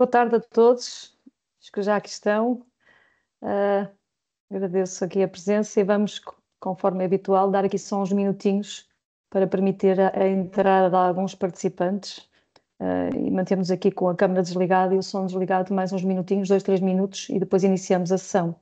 Boa tarde a todos, os que já aqui estão. Ah, Agradeço aqui a presença e vamos, conforme é habitual, dar aqui só uns minutinhos para permitir a entrada de alguns participantes e mantemos aqui com a câmara desligada e o som desligado mais uns minutinhos, 2, 3 minutos, e depois iniciamos a sessão.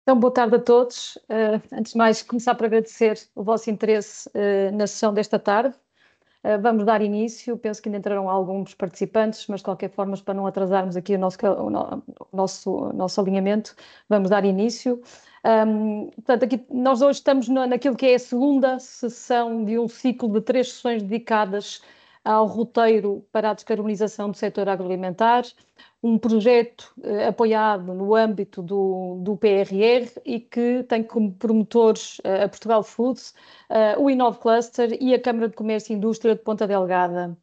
Então, boa tarde a todos. Antes de mais, começar por agradecer o vosso interesse na sessão desta tarde. Vamos dar início, penso que ainda entrarão alguns participantes, mas de qualquer forma, para não atrasarmos aqui o nosso alinhamento, vamos dar início. Portanto, aqui nós hoje estamos naquilo que é a segunda sessão de um ciclo de 3 sessões dedicadas ao roteiro para a descarbonização do setor agroalimentar, um projeto apoiado no âmbito do PRR e que tem como promotores a Portugal Foods, o Inove Cluster e a Câmara de Comércio e Indústria de Ponta Delgada.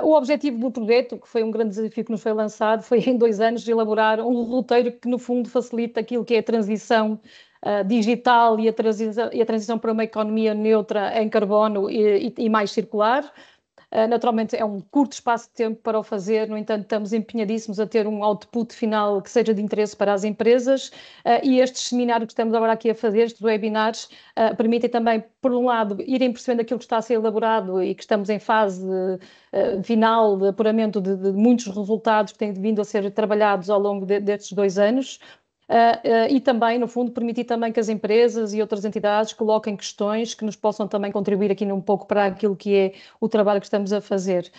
O objetivo do projeto, que foi um grande desafio que nos foi lançado, foi em 2 anos elaborar um roteiro que, no fundo, facilita aquilo que é a transição digital e a transição para uma economia neutra em carbono e mais circular. Naturalmente é um curto espaço de tempo para o fazer, no entanto estamos empenhadíssimos a ter um output final que seja de interesse para as empresas e estes seminários que estamos agora aqui a fazer, estes webinars, permitem também, por um lado, irem percebendo aquilo que está a ser elaborado e que estamos em fase final de apuramento de muitos resultados que têm vindo a ser trabalhados ao longo destes 2 anos. e também, no fundo, permitir também que as empresas e outras entidades coloquem questões que nos possam também contribuir aqui um pouco para aquilo que é o trabalho que estamos a fazer.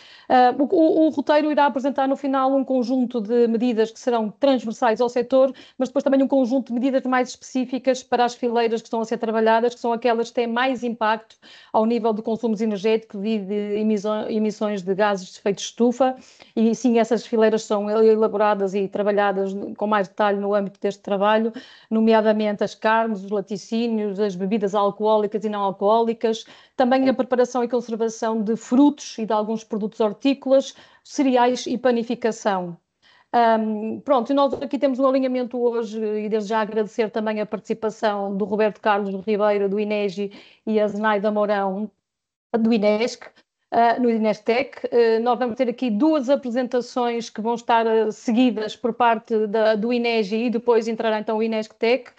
O roteiro irá apresentar no final um conjunto de medidas que serão transversais ao setor, mas depois também um conjunto de medidas mais específicas para as fileiras que estão a ser trabalhadas, que são aquelas que têm mais impacto ao nível de consumos energéticos e de emissões de gases de efeito de estufa, e sim, essas fileiras são elaboradas e trabalhadas com mais detalhe no âmbito deste trabalho, nomeadamente as carnes, os laticínios, as bebidas alcoólicas e não alcoólicas, também a preparação e conservação de frutos e de alguns produtos hortícolas, cereais e panificação. Pronto, nós aqui temos um alinhamento hoje e desde já agradecer também a participação do Roberto Carlos Ribeiro, do INEGI, e a Zenaida Mourão, do INESC, no INESTEC. Nós vamos ter aqui duas apresentações que vão estar seguidas por parte do INEGI e depois entrará então o INESCTEC.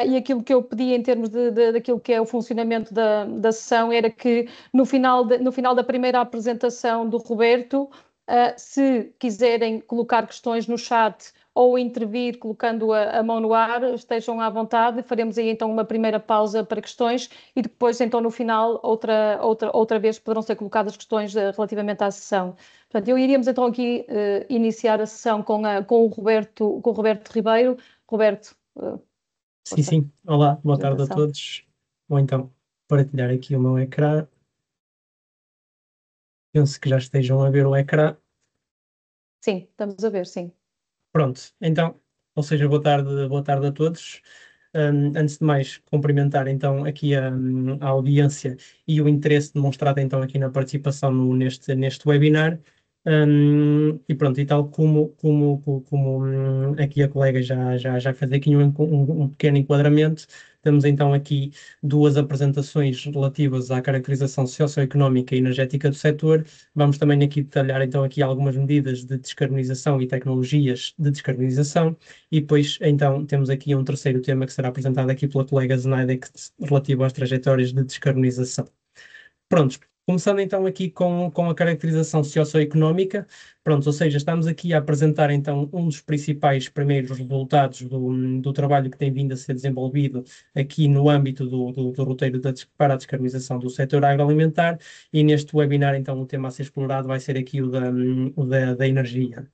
E aquilo que eu pedi em termos daquilo que é o funcionamento da sessão era que no final da primeira apresentação do Roberto, se quiserem colocar questões no chat ou intervir colocando a mão no ar, estejam à vontade. Faremos aí então uma primeira pausa para questões e depois então no final outra vez poderão ser colocadas questões relativamente à sessão. Portanto, iríamos então aqui iniciar a sessão com o Roberto Ribeiro. Roberto, Sim, força, sim. Olá, boa tarde a apresentação. todos. Vou então partilhar aqui o meu ecrã. Penso que já estejam a ver o ecrã. Sim, estamos a ver, sim. Pronto, então, ou seja, boa tarde a todos. Antes de mais, cumprimentar então aqui a audiência e o interesse demonstrado então aqui na participação neste webinar. E pronto, e tal como aqui a colega já fez aqui um pequeno enquadramento, temos então aqui duas apresentações relativas à caracterização socioeconómica e energética do setor. Vamos também aqui detalhar então aqui algumas medidas de descarbonização e tecnologias de descarbonização e depois então temos aqui um terceiro tema que será apresentado aqui pela colega Zenaida, relativo às trajetórias de descarbonização. Prontos, começando então aqui com a caracterização socioeconómica, pronto, ou seja, estamos aqui a apresentar então um dos principais primeiros resultados do trabalho que tem vindo a ser desenvolvido aqui no âmbito do roteiro para a descarbonização do setor agroalimentar, e neste webinar então o tema a ser explorado vai ser aqui o da energia.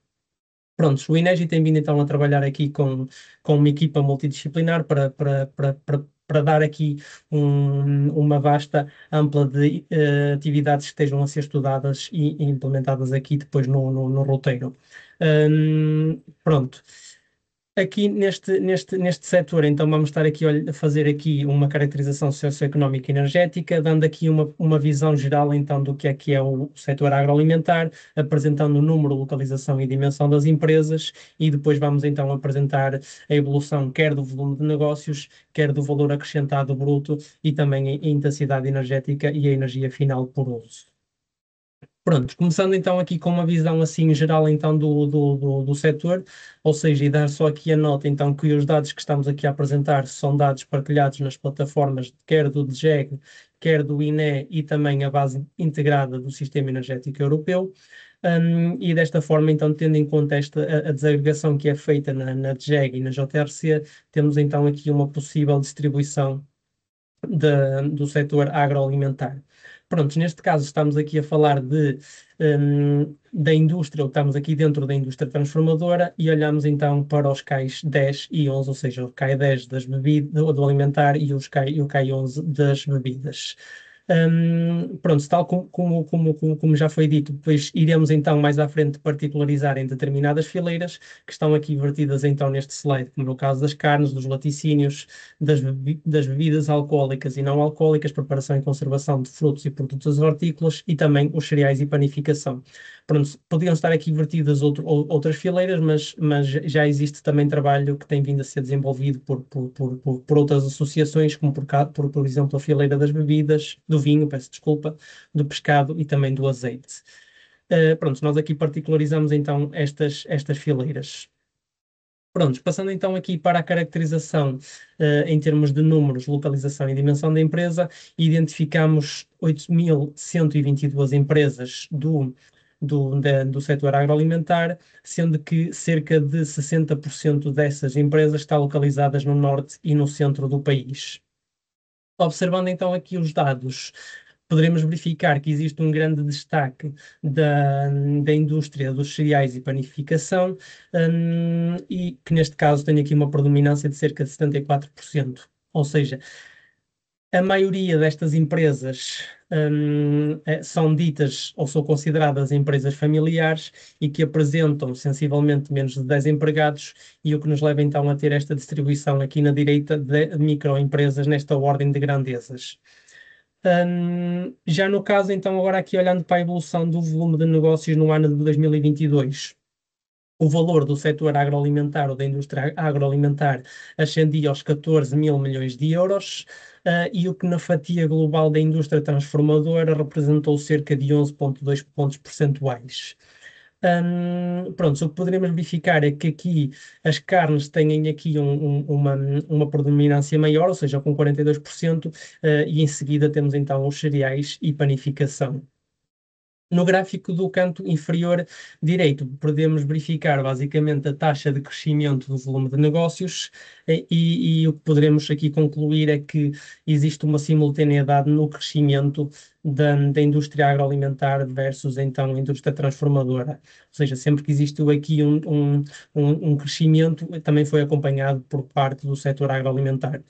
Pronto, o INEGI tem vindo então a trabalhar aqui com uma equipa multidisciplinar para dar aqui uma vasta, ampla de atividades que estejam a ser estudadas e implementadas aqui depois no roteiro. Pronto. Aqui neste setor, então, vamos estar aqui a fazer aqui uma caracterização socioeconómica e energética, dando aqui uma visão geral, então, do que é o setor agroalimentar, apresentando o número, localização e dimensão das empresas, e depois vamos, então, apresentar a evolução quer do volume de negócios, quer do valor acrescentado bruto, e também a intensidade energética e a energia final por uso. Pronto, começando então aqui com uma visão assim geral então do setor, ou seja, e dar só aqui a nota então que os dados que estamos aqui a apresentar são dados partilhados nas plataformas quer do DGEG, quer do INE e também a base integrada do Sistema Energético Europeu. E desta forma, então, tendo em conta a desagregação que é feita na DGEG e na JRC, temos então aqui uma possível distribuição do setor agroalimentar. Pronto, neste caso estamos aqui a falar da indústria, ou estamos aqui dentro da indústria transformadora e olhamos então para os CAIs 10 e 11, ou seja, o CAI 10 das bebidas, do alimentar e o CAI 11 das bebidas. Pronto, tal como já foi dito, depois iremos então mais à frente particularizar em determinadas fileiras que estão aqui vertidas então neste slide, como no caso das carnes, dos laticínios, das bebidas alcoólicas e não alcoólicas, preparação e conservação de frutos e produtos hortícolas e também os cereais e panificação. Pronto, podiam estar aqui vertidas outras fileiras, mas já existe também trabalho que tem vindo a ser desenvolvido por outras associações, como por exemplo a fileira das bebidas, do vinho, peço desculpa, do pescado e também do azeite. Pronto, nós aqui particularizamos então estas fileiras. Prontos, passando então aqui para a caracterização em termos de números, localização e dimensão da empresa, identificamos 8.122 empresas do setor agroalimentar, sendo que cerca de 60% dessas empresas estão localizadas no norte e no centro do país. Observando então aqui os dados, poderemos verificar que existe um grande destaque da indústria dos cereais e panificação, e que neste caso tem aqui uma predominância de cerca de 74%. Ou seja, a maioria destas empresas são ditas ou são consideradas empresas familiares e que apresentam sensivelmente menos de 10 empregados, e o que nos leva então a ter esta distribuição aqui na direita de microempresas nesta ordem de grandezas. Já no caso, então, agora aqui olhando para a evolução do volume de negócios no ano de 2022, o valor do setor agroalimentar ou da indústria agroalimentar ascendia aos 14 mil milhões de euros, e o que na fatia global da indústria transformadora representou cerca de 11,2 pontos percentuais. Pronto, o que poderemos verificar é que aqui as carnes têm aqui uma predominância maior, ou seja, com 42%, e em seguida temos então os cereais e panificação. No gráfico do canto inferior direito, podemos verificar basicamente a taxa de crescimento do volume de negócios, e o que poderemos aqui concluir é que existe uma simultaneidade no crescimento da indústria agroalimentar versus então a indústria transformadora. Ou seja, sempre que existiu aqui um crescimento, também foi acompanhado por parte do setor agroalimentar.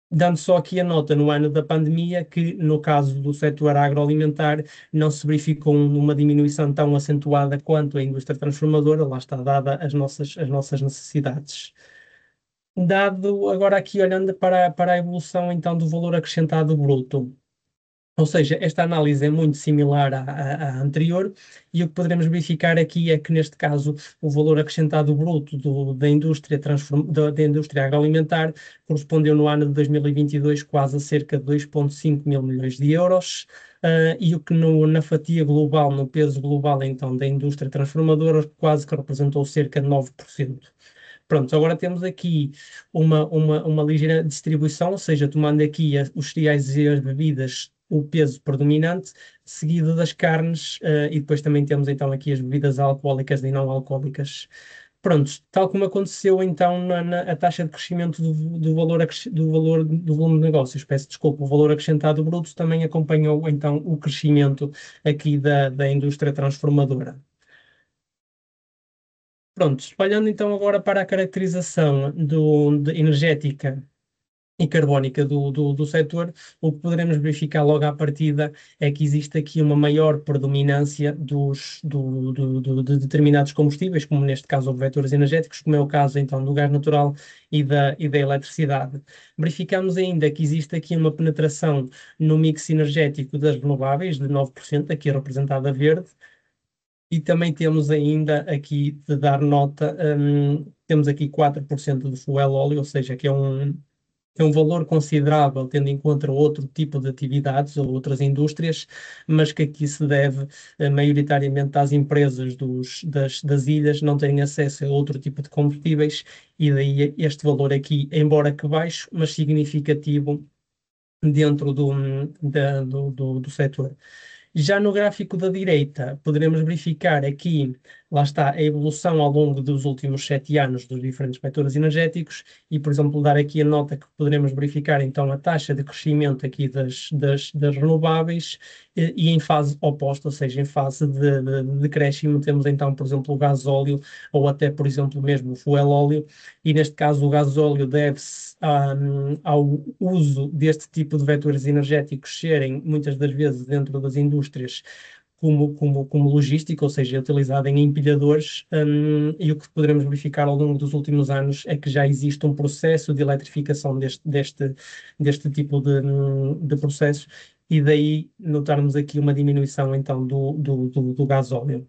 Dando só aqui a nota no ano da pandemia que, no caso do setor agroalimentar, não se verificou uma diminuição tão acentuada quanto a indústria transformadora, lá está dada as nossas necessidades. Dado agora aqui olhando para a evolução então do valor acrescentado bruto. Ou seja, esta análise é muito similar à anterior, e o que poderemos verificar aqui é que, neste caso, o valor acrescentado bruto da indústria agroalimentar correspondeu no ano de 2022 quase a cerca de 2,5 mil milhões de euros, e o que na fatia global, no peso global então da indústria transformadora, quase que representou cerca de 9%. Pronto, agora temos aqui uma ligeira distribuição, ou seja, tomando aqui os cereais e as bebidas, o peso predominante, seguido das carnes, e depois também temos então aqui as bebidas alcoólicas e não alcoólicas. Pronto, tal como aconteceu então a taxa de crescimento do volume de negócios, peço desculpa, o valor acrescentado bruto também acompanhou então o crescimento aqui da indústria transformadora. Pronto, olhando então agora para a caracterização energética e carbónica do setor, o que poderemos verificar logo à partida é que existe aqui uma maior predominância de determinados combustíveis, como neste caso os vetores energéticos, como é o caso então do gás natural e da eletricidade. Verificamos ainda que existe aqui uma penetração no mix energético das renováveis de 9%, aqui representada a verde. E também temos ainda aqui de dar nota, temos aqui 4% de fuel óleo, ou seja, que é um valor considerável, tendo em conta outro tipo de atividades ou outras indústrias, mas que aqui se deve maioritariamente às empresas das ilhas não terem acesso a outro tipo de combustíveis, e daí este valor aqui, embora que baixo, mas significativo dentro do setor. Já no gráfico da direita, poderemos verificar aqui, lá está, a evolução ao longo dos últimos 7 anos dos diferentes vetores energéticos, e, por exemplo, dar aqui a nota que poderemos verificar, então, a taxa de crescimento aqui das renováveis, e em fase oposta, ou seja, em fase de decréscimo, temos, então, por exemplo, o gasóleo, ou até, por exemplo, mesmo o fuel óleo, e neste caso o gasóleo deve-se ao uso deste tipo de vetores energéticos serem, muitas das vezes, dentro das indústrias, como logística, ou seja, utilizada em empilhadores, e o que poderemos verificar ao longo dos últimos anos é que já existe um processo de eletrificação deste tipo de processos, e daí notarmos aqui uma diminuição então do gasóleo.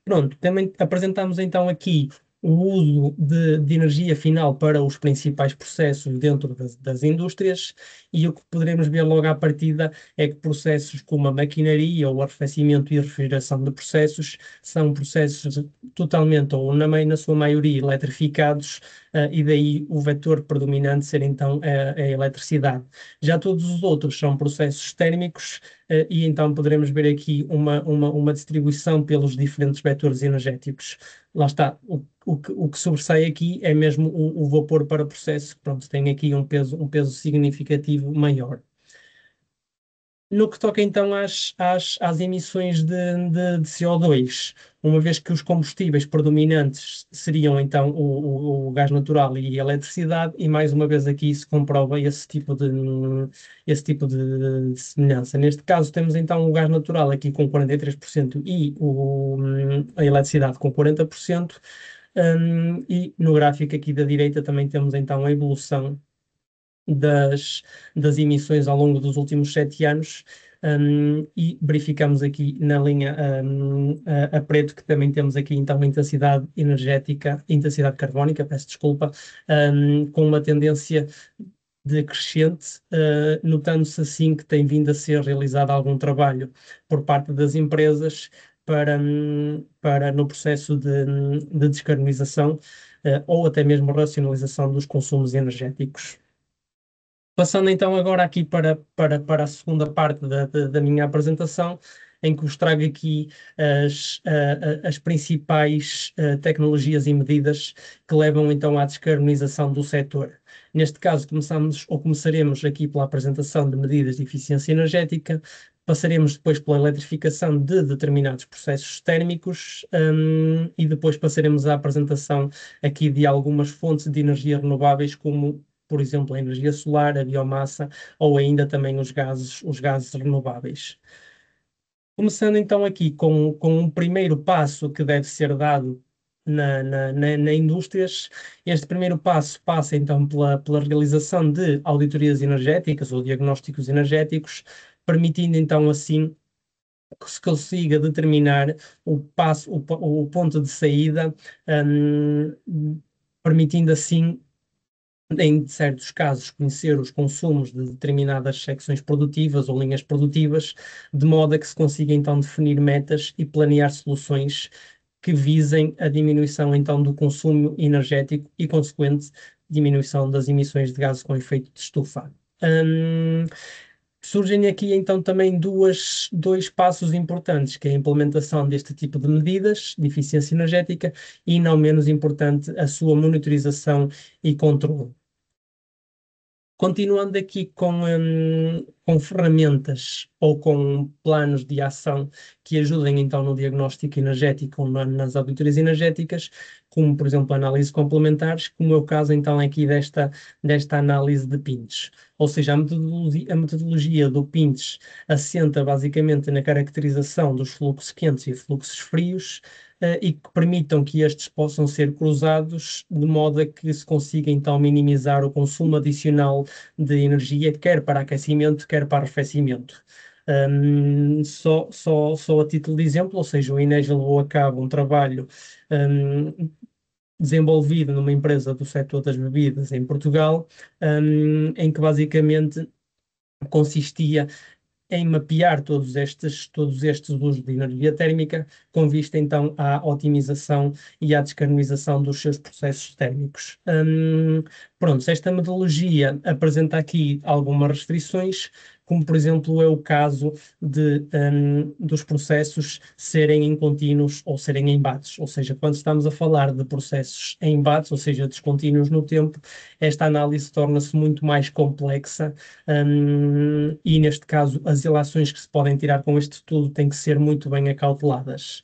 Pronto, também apresentamos então aqui o uso de energia final para os principais processos dentro das indústrias, e o que poderemos ver logo à partida é que processos como a maquinaria ou o arrefecimento e refrigeração de processos são processos totalmente ou na sua maioria eletrificados, e daí o vetor predominante ser então a eletricidade. Já todos os outros são processos térmicos, e então poderemos ver aqui uma distribuição pelos diferentes vetores energéticos. Lá está, o que sobressai aqui é mesmo o vapor para processo, pronto, tem aqui um peso significativo maior. No que toca então às emissões de CO2, uma vez que os combustíveis predominantes seriam então o gás natural e a eletricidade, e mais uma vez aqui se comprova esse tipo de semelhança. Neste caso temos então o gás natural aqui com 43% e a eletricidade com 40%, e no gráfico aqui da direita também temos então a evolução das, das emissões ao longo dos últimos 7 anos, e verificamos aqui na linha a preto que também temos aqui então a intensidade energética, intensidade carbónica, peço desculpa, com uma tendência decrescente, notando-se assim que tem vindo a ser realizado algum trabalho por parte das empresas para no processo de descarbonização, ou até mesmo racionalização dos consumos energéticos. Passando então agora aqui para a segunda parte da minha apresentação, em que vos trago aqui as principais tecnologias e medidas que levam então à descarbonização do setor. Neste caso, começaremos aqui pela apresentação de medidas de eficiência energética, passaremos depois pela eletrificação de determinados processos térmicos, e depois passaremos à apresentação aqui de algumas fontes de energia renováveis, como por exemplo, a energia solar, a biomassa ou ainda também os gases renováveis. Começando então aqui com um primeiro passo que deve ser dado na indústrias. Este primeiro passo passa então pela realização de auditorias energéticas ou diagnósticos energéticos, permitindo então assim que se consiga determinar o ponto de saída, permitindo assim, em certos casos, conhecer os consumos de determinadas secções produtivas ou linhas produtivas, de modo a que se consiga então definir metas e planear soluções que visem a diminuição então do consumo energético e consequente diminuição das emissões de gases com efeito de estufa. Surgem aqui então também dois passos importantes, que é a implementação deste tipo de medidas de eficiência energética e, não menos importante, a sua monitorização e controle. Continuando aqui com ferramentas ou com planos de ação que ajudem então no diagnóstico energético ou nas auditorias energéticas, como por exemplo análises complementares, como é o caso então aqui desta análise de pinches. Ou seja, a metodologia do pinches assenta basicamente na caracterização dos fluxos quentes e fluxos frios, e que permitam que estes possam ser cruzados de modo a que se consiga então minimizar o consumo adicional de energia, quer para aquecimento, quer para arrefecimento. Só a título de exemplo, ou seja, o INEGI levou a cabo um trabalho desenvolvido numa empresa do setor das bebidas em Portugal, em que basicamente consistia em mapear todos estes usos de energia térmica, com vista então à otimização e à descarbonização dos seus processos térmicos. Pronto, esta metodologia apresenta aqui algumas restrições, como por exemplo é o caso dos processos serem em contínuos ou serem em bates. Ou seja, quando estamos a falar de processos em bates, ou seja, descontínuos no tempo, esta análise torna-se muito mais complexa, e neste caso as ilações que se podem tirar com este estudo têm que ser muito bem acauteladas.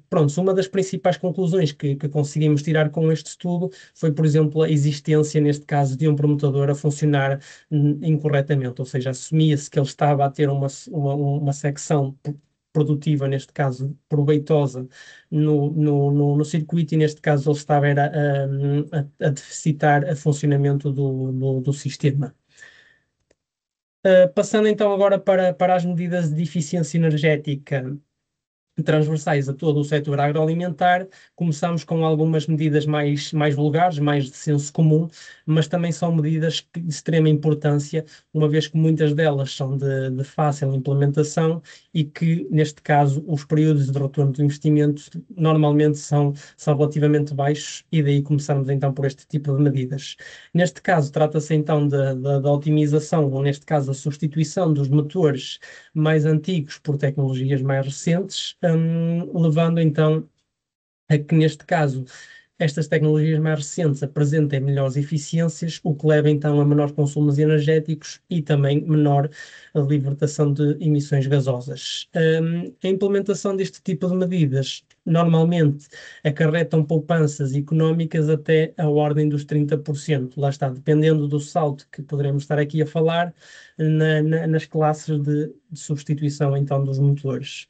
Pronto, uma das principais conclusões que conseguimos tirar com este estudo foi, por exemplo, a existência, neste caso, de um permutador a funcionar incorretamente, ou seja, assumia-se que ele estava a ter uma secção produtiva, neste caso proveitosa, no circuito, e neste caso ele estava a deficitar o funcionamento do sistema. Passando então agora para as medidas de eficiência energética, transversais a todo o setor agroalimentar. Começamos com algumas medidas mais vulgares, mais de senso comum, mas também são medidas de extrema importância, uma vez que muitas delas são de fácil implementação e que, neste caso, os períodos de retorno do investimento normalmente são relativamente baixos e daí começamos então por este tipo de medidas. Neste caso, trata-se então da otimização, ou neste caso, a substituição dos motores mais antigos por tecnologias mais recentes, levando então a que, neste caso, estas tecnologias mais recentes apresentem melhores eficiências, o que leva então a menor consumos energéticos e também menor libertação de emissões gasosas. A implementação deste tipo de medidas normalmente acarretam poupanças económicas até a ordem dos 30%. Lá está, dependendo do salto que poderemos estar aqui a falar nas classes de substituição então dos motores.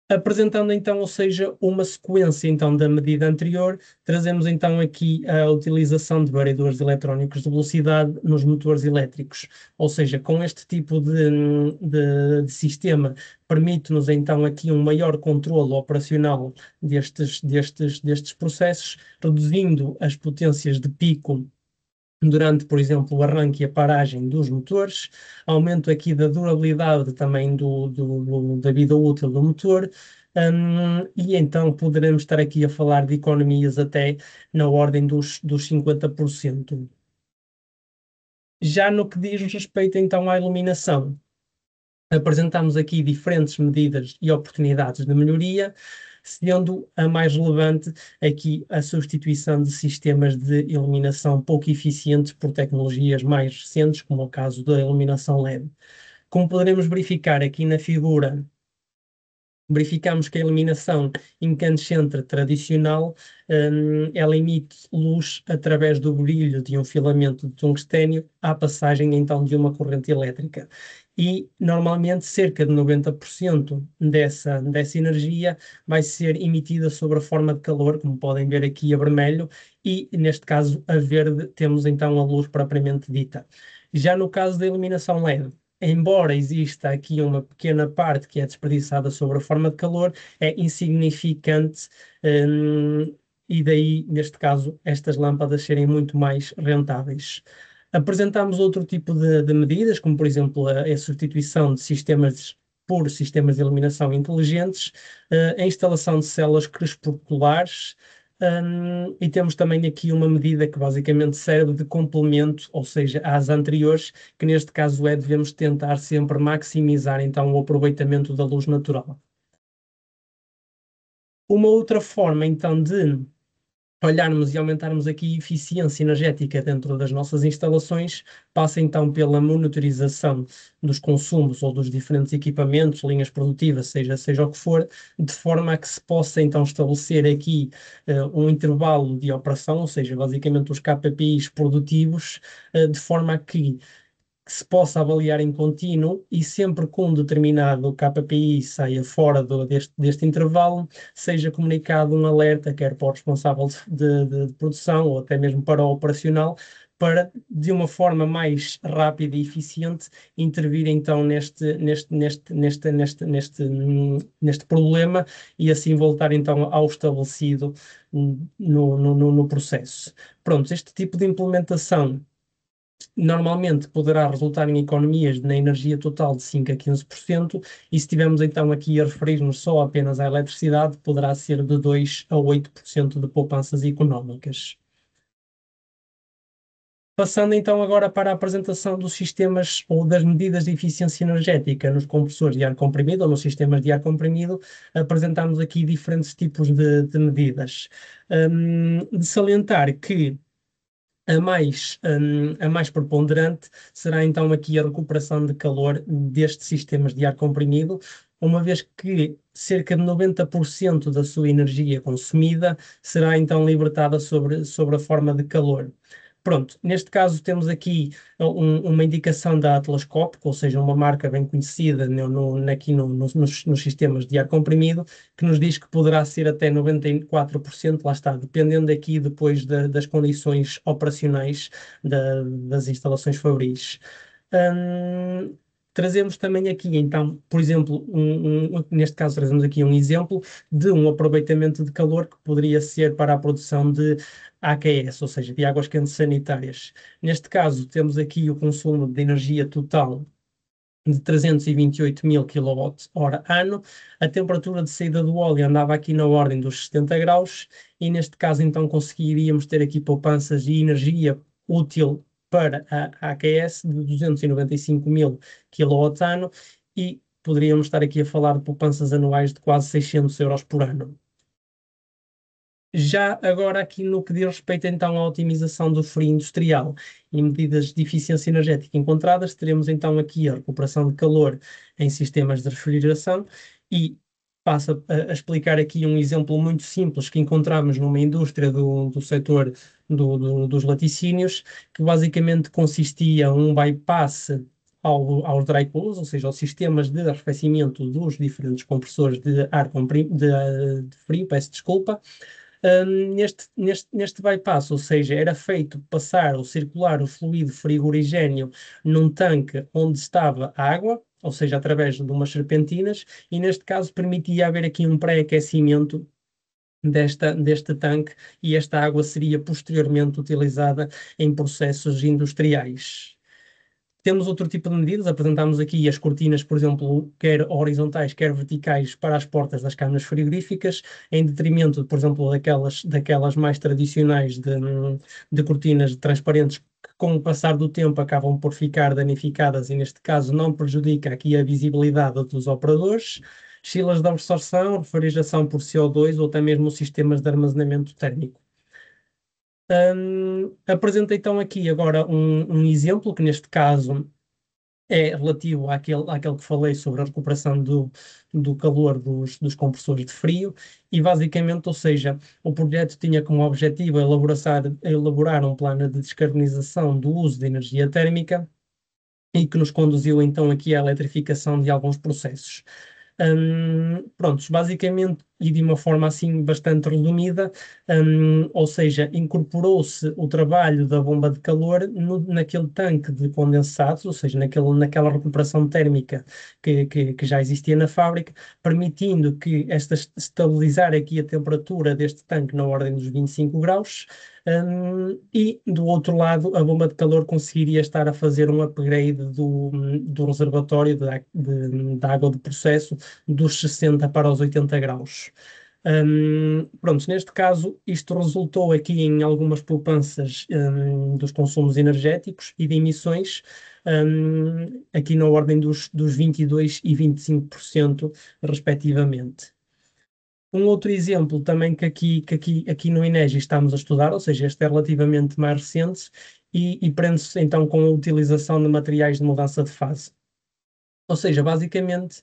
Apresentando então, ou seja, uma sequência então da medida anterior, trazemos então aqui a utilização de variadores eletrónicos de velocidade nos motores elétricos. Ou seja, com este tipo de sistema, permite-nos então aqui um maior controle operacional destes processos, reduzindo as potências de pico durante, por exemplo, o arranque e a paragem dos motores, aumento aqui da durabilidade também da vida útil do motor, e então poderemos estar aqui a falar de economias até na ordem dos 50%. Já no que diz respeito então à iluminação, apresentamos aqui diferentes medidas e oportunidades de melhoria, sendo a mais relevante aqui a substituição de sistemas de iluminação pouco eficientes por tecnologias mais recentes, como é o caso da iluminação LED. Como poderemos verificar aqui na figura, verificamos que a iluminação incandescente tradicional, ela emite luz através do brilho de um filamento de tungstênio à passagem então de uma corrente elétrica. E normalmente cerca de 90% dessa energia vai ser emitida sob a forma de calor, como podem ver aqui a vermelho, e neste caso a verde temos então a luz propriamente dita. Já no caso da iluminação LED, embora exista aqui uma pequena parte que é desperdiçada sobre a forma de calor, é insignificante, e daí, neste caso, estas lâmpadas serem muito mais rentáveis. Apresentamos outro tipo de medidas, como por exemplo a substituição de sistemas por sistemas de iluminação inteligentes, a instalação de células crepusculares, e temos também aqui uma medida que basicamente serve de complemento, ou seja, às anteriores, que neste caso devemos tentar sempre maximizar então o aproveitamento da luz natural. Uma outra forma então de olharmos e aumentarmos aqui a eficiência energética dentro das nossas instalações, passa então pela monitorização dos consumos ou dos diferentes equipamentos, linhas produtivas, seja o que for, de forma a que se possa então estabelecer aqui um intervalo de operação, ou seja, basicamente os KPIs produtivos, de forma a que se possa avaliar em contínuo e sempre que um determinado KPI saia fora deste intervalo, seja comunicado um alerta, quer para o responsável de produção ou até mesmo para o operacional, para, de uma forma mais rápida e eficiente, intervir então neste problema e assim voltar então ao estabelecido no processo. Pronto, este tipo de implementação normalmente poderá resultar em economias na energia total de 5 a 15%, e se estivermos então aqui a referir-nos só apenas à eletricidade, poderá ser de 2 a 8% de poupanças económicas. Passando então agora para a apresentação dos sistemas ou das medidas de eficiência energética nos compressores de ar comprimido ou nos sistemas de ar comprimido, apresentamos aqui diferentes tipos de medidas. De salientar que a mais preponderante será então aqui a recuperação de calor destes sistemas de ar comprimido, uma vez que cerca de 90% da sua energia consumida será então libertada sobre a forma de calor. Pronto, neste caso temos aqui uma indicação da Atlas Copco, ou seja, uma marca bem conhecida aqui nos sistemas de ar comprimido, que nos diz que poderá ser até 94%, lá está, dependendo aqui depois das condições operacionais das instalações fabris. Trazemos também aqui, então, por exemplo, neste caso trazemos aqui um exemplo de um aproveitamento de calor que poderia ser para a produção de AQS, ou seja, de águas quentes sanitárias. Neste caso, temos aqui o consumo de energia total de 328 mil kWh ano. A temperatura de saída do óleo andava aqui na ordem dos 70 graus e neste caso então conseguiríamos ter aqui poupanças de energia útil para a AQS de 295 mil kWh ano e poderíamos estar aqui a falar de poupanças anuais de quase 600 euros por ano. Já agora aqui no que diz respeito então à otimização do frio industrial e medidas de eficiência energética encontradas, teremos então aqui a recuperação de calor em sistemas de refrigeração e passo a explicar aqui um exemplo muito simples que encontramos numa indústria do setor dos laticínios, que basicamente consistia um bypass aos dry coolers, ou seja, aos sistemas de arrefecimento dos diferentes compressores de ar de frio, peço desculpa, neste bypass, ou seja, era feito passar ou circular o fluido frigorigénio num tanque onde estava água, ou seja, através de umas serpentinas, e neste caso permitia haver aqui um pré-aquecimento deste tanque e esta água seria posteriormente utilizada em processos industriais. Temos outro tipo de medidas, apresentámos aqui as cortinas, por exemplo, quer horizontais, quer verticais, para as portas das câmaras frigoríficas, em detrimento, por exemplo, daquelas mais tradicionais de cortinas transparentes, que com o passar do tempo acabam por ficar danificadas e, neste caso, não prejudica aqui a visibilidade dos operadores. Chilas de absorção, refrigeração por CO2 ou até mesmo sistemas de armazenamento térmico. Apresento então aqui agora um exemplo, que neste caso é relativo àquele que falei sobre a recuperação do calor dos compressores de frio e basicamente, ou seja, o projeto tinha como objetivo elaborar um plano de descarbonização do uso de energia térmica e que nos conduziu então aqui à eletrificação de alguns processos. Prontos, basicamente, e de uma forma assim bastante resumida, ou seja, incorporou-se o trabalho da bomba de calor naquele tanque de condensados, ou seja, naquela recuperação térmica que já existia na fábrica, permitindo que estabilizar aqui a temperatura deste tanque na ordem dos 25 graus, e do outro lado a bomba de calor conseguiria estar a fazer um upgrade do reservatório de água de processo dos 60 para os 80 graus. Pronto, neste caso, isto resultou aqui em algumas poupanças dos consumos energéticos e de emissões, aqui na ordem dos 22% e 25%, respectivamente. Um outro exemplo também que aqui no INEGI estamos a estudar, ou seja, este é relativamente mais recente e prende-se então com a utilização de materiais de mudança de fase. Ou seja, basicamente,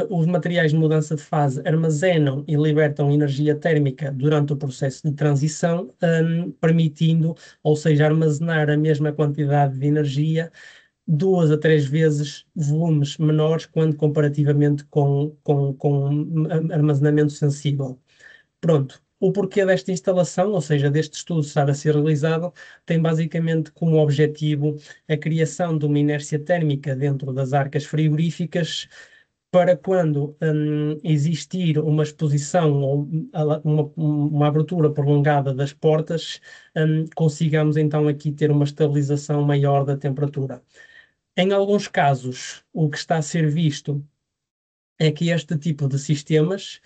os materiais de mudança de fase armazenam e libertam energia térmica durante o processo de transição, permitindo, ou seja, armazenar a mesma quantidade de energia 2 a 3 vezes volumes menores quando comparativamente com armazenamento sensível. Pronto. O porquê desta instalação, ou seja, deste estudo estar a ser realizado, tem basicamente como objetivo a criação de uma inércia térmica dentro das arcas frigoríficas para quando existir uma exposição ou uma abertura prolongada das portas, consigamos então aqui ter uma estabilização maior da temperatura. Em alguns casos, o que está a ser visto é que este tipo de sistemas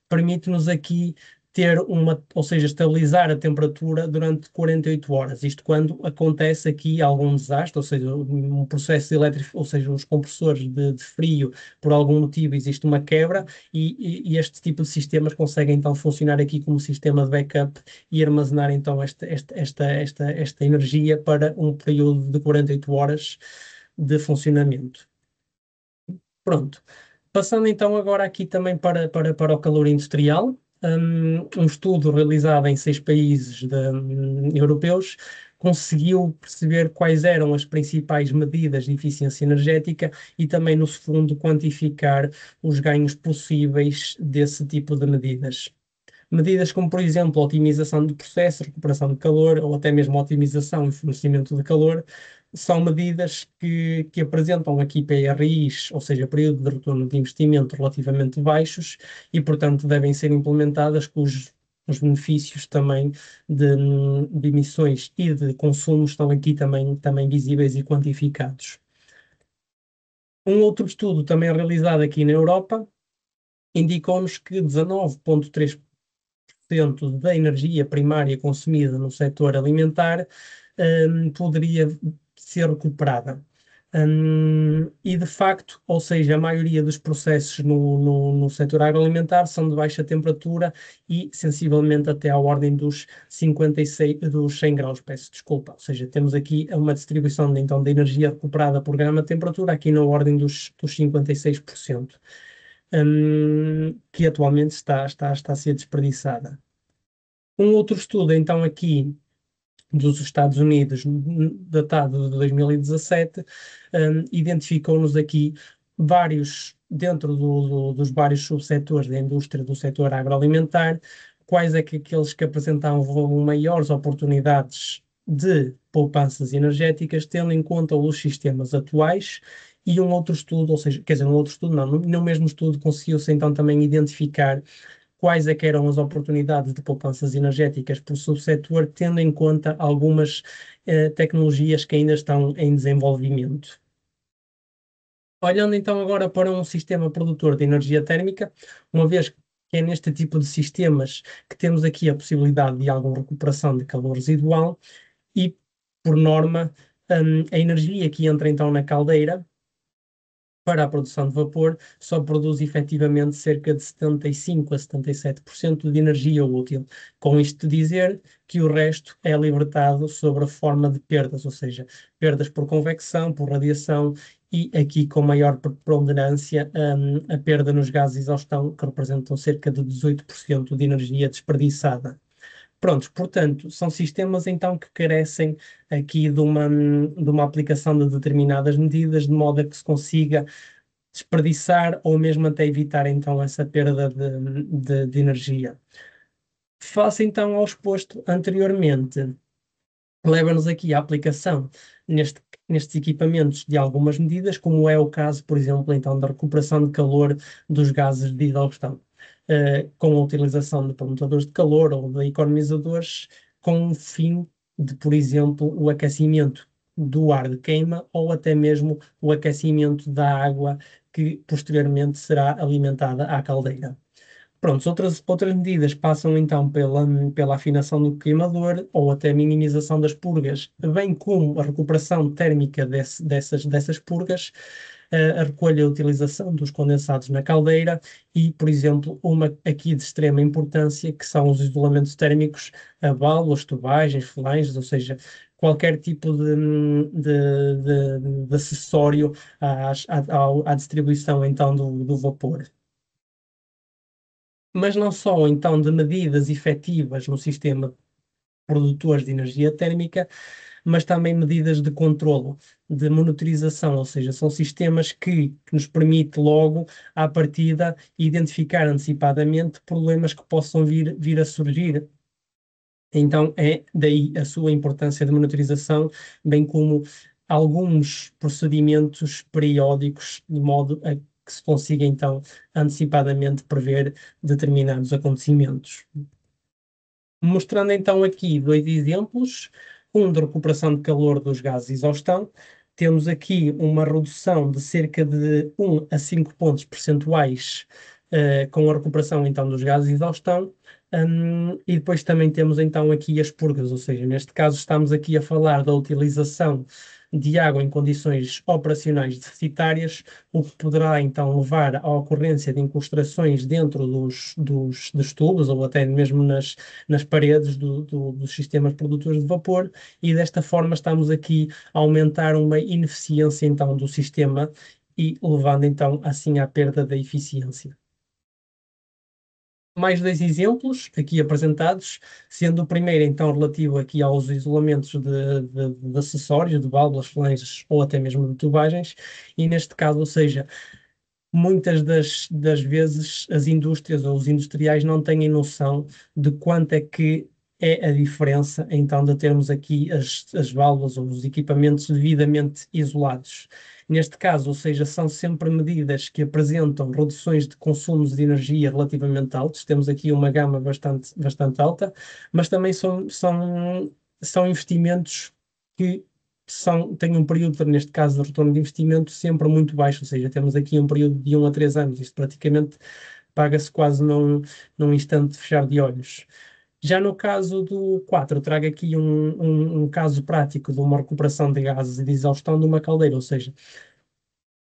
permite-nos aqui ter ou seja, estabilizar a temperatura durante 48 horas. Isto quando acontece aqui algum desastre, ou seja, um processo elétrico, ou seja, os compressores de frio, por algum motivo existe uma quebra e este tipo de sistemas conseguem então funcionar aqui como sistema de backup e armazenar então esta energia para um período de 48 horas de funcionamento. Pronto. Passando então agora aqui também para o calor industrial, um estudo realizado em 6 países europeus conseguiu perceber quais eram as principais medidas de eficiência energética e também, no fundo, quantificar os ganhos possíveis desse tipo de medidas. Medidas como, por exemplo, a otimização de processos, recuperação de calor ou até mesmo a otimização e fornecimento de calor são medidas que apresentam aqui PRIs, ou seja, período de retorno de investimento relativamente baixos e, portanto, devem ser implementadas com os benefícios também de emissões e de consumo estão aqui também visíveis e quantificados. Um outro estudo também realizado aqui na Europa indicou-nos que 19,3% da energia primária consumida no setor alimentar poderia ser recuperada. E de facto, ou seja, a maioria dos processos no setor agroalimentar são de baixa temperatura e sensivelmente até à ordem dos 56, dos 100 graus, peço desculpa. Ou seja, temos aqui uma distribuição então, de energia recuperada por grama de temperatura aqui na ordem dos 56%, que atualmente está a ser desperdiçada. Um outro estudo, então, aqui dos Estados Unidos, datado de 2017, identificou-nos aqui dentro dos vários subsetores da indústria do setor agroalimentar, quais é que aqueles que apresentavam maiores oportunidades de poupanças energéticas, tendo em conta os sistemas atuais. E um outro estudo, ou seja, quer dizer, um outro estudo não, no mesmo estudo conseguiu-se então também identificar quais é que eram as oportunidades de poupanças energéticas por subsetor, tendo em conta algumas tecnologias que ainda estão em desenvolvimento. Olhando então agora para um sistema produtor de energia térmica, uma vez que é neste tipo de sistemas que temos aqui a possibilidade de alguma recuperação de calor residual e, por norma, a energia que entra então na caldeira para a produção de vapor, só produz efetivamente cerca de 75 a 77% de energia útil. Com isto dizer que o resto é libertado sob a forma de perdas, ou seja, perdas por convecção, por radiação e aqui com maior preponderância a perda nos gases de exaustão, que representam cerca de 18% de energia desperdiçada. Prontos, portanto, são sistemas então que carecem aqui de uma aplicação de determinadas medidas, de modo a que se consiga desperdiçar ou mesmo até evitar então essa perda de energia. Face então ao exposto anteriormente, leva-nos aqui à aplicação nestes equipamentos de algumas medidas, como é o caso, por exemplo, então, da recuperação de calor dos gases de exaustão, com a utilização de promotadores de calor ou de economizadores, com o fim de, por exemplo, o aquecimento do ar de queima ou até mesmo o aquecimento da água que posteriormente será alimentada à caldeira. Pronto, outras medidas passam então pela afinação do queimador ou até minimização das purgas, bem como a recuperação térmica dessas purgas, a recolha e a utilização dos condensados na caldeira e, por exemplo, uma aqui de extrema importância, que são os isolamentos térmicos a válvulas, tubagens, flanges, ou seja, qualquer tipo de acessório à distribuição então do vapor. Mas não só então de medidas efetivas no sistema produtores de energia térmica, mas também medidas de controlo, de monitorização, ou seja, são sistemas que nos permite logo, à partida, identificar antecipadamente problemas que possam vir a surgir. Então é daí a sua importância de monitorização, bem como alguns procedimentos periódicos, de modo a que se consiga então antecipadamente prever determinados acontecimentos. Mostrando então aqui dois exemplos, um de recuperação de calor dos gases de exaustão. Temos aqui uma redução de cerca de 1 a 5 pontos percentuais com a recuperação então dos gases de exaustão. E depois também temos então aqui as purgas, ou seja, neste caso estamos aqui a falar da utilização de água em condições operacionais deficitárias, o que poderá então levar à ocorrência de incrustações dentro dos tubos ou até mesmo nas paredes dos sistemas produtores de vapor, e desta forma estamos aqui a aumentar uma ineficiência então do sistema e levando então assim à perda da eficiência. Mais dois exemplos aqui apresentados, sendo o primeiro então relativo aqui aos isolamentos de acessórios, de válvulas, flanges ou até mesmo de tubagens, e neste caso, ou seja, muitas das vezes as indústrias ou os industriais não têm noção de quanto é que é a diferença, então, de termos aqui as válvulas ou os equipamentos devidamente isolados. Neste caso, ou seja, são sempre medidas que apresentam reduções de consumos de energia relativamente altos. Temos aqui uma gama bastante alta, mas também são investimentos que têm um período, neste caso, de retorno de investimento sempre muito baixo, ou seja, temos aqui um período de 1 a 3 anos. Isto praticamente paga-se quase num instante de fechar de olhos. Já no caso do 4, trago aqui um caso prático de uma recuperação de gases e de exaustão de uma caldeira, ou seja,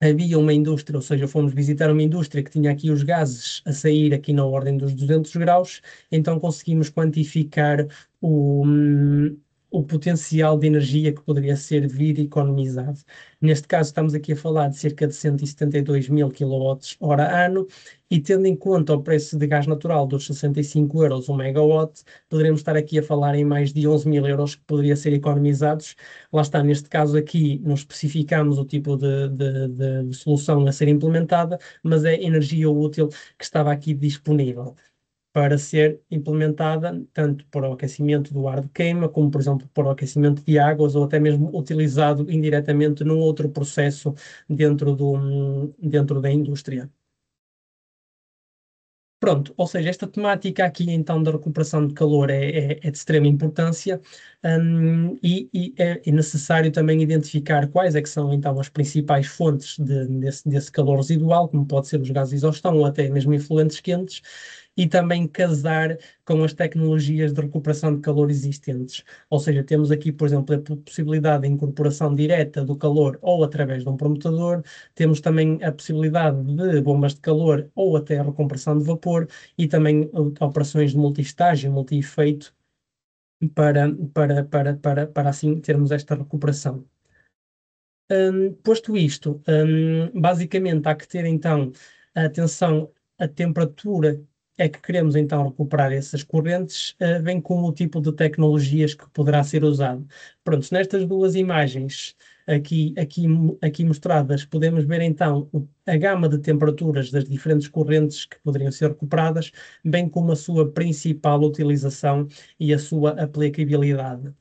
havia uma indústria, ou seja, fomos visitar uma indústria que tinha aqui os gases a sair aqui na ordem dos 200 graus, então conseguimos quantificar o, hum, o potencial de energia que poderia ser vir economizado. Neste caso, estamos aqui a falar de cerca de 172 mil kWh ano, e tendo em conta o preço de gás natural dos 65 euros o megawatt, poderemos estar aqui a falar em mais de 11 mil euros que poderia ser economizados. Lá está, neste caso aqui, não especificamos o tipo de solução a ser implementada, mas é energia útil que estava aqui disponível para ser implementada tanto para o aquecimento do ar de queima, como, por exemplo, para o aquecimento de águas, ou até mesmo utilizado indiretamente num outro processo dentro da indústria. Pronto, ou seja, esta temática aqui então da recuperação de calor é de extrema importância, e é necessário também identificar quais é que são então as principais fontes desse calor residual, como pode ser os gases de exaustão ou até mesmo efluentes quentes, e também casar com as tecnologias de recuperação de calor existentes. Ou seja, temos aqui, por exemplo, a possibilidade de incorporação direta do calor ou através de um promotador, temos também a possibilidade de bombas de calor ou até a recompressão de vapor, e também operações de multi-estágio, multi-efeito, para assim termos esta recuperação. Posto isto, basicamente há que ter então atenção à temperatura é que queremos então recuperar essas correntes, bem como o tipo de tecnologias que poderá ser usado. Pronto, nestas duas imagens aqui mostradas, podemos ver então a gama de temperaturas das diferentes correntes que poderiam ser recuperadas, bem como a sua principal utilização e a sua aplicabilidade.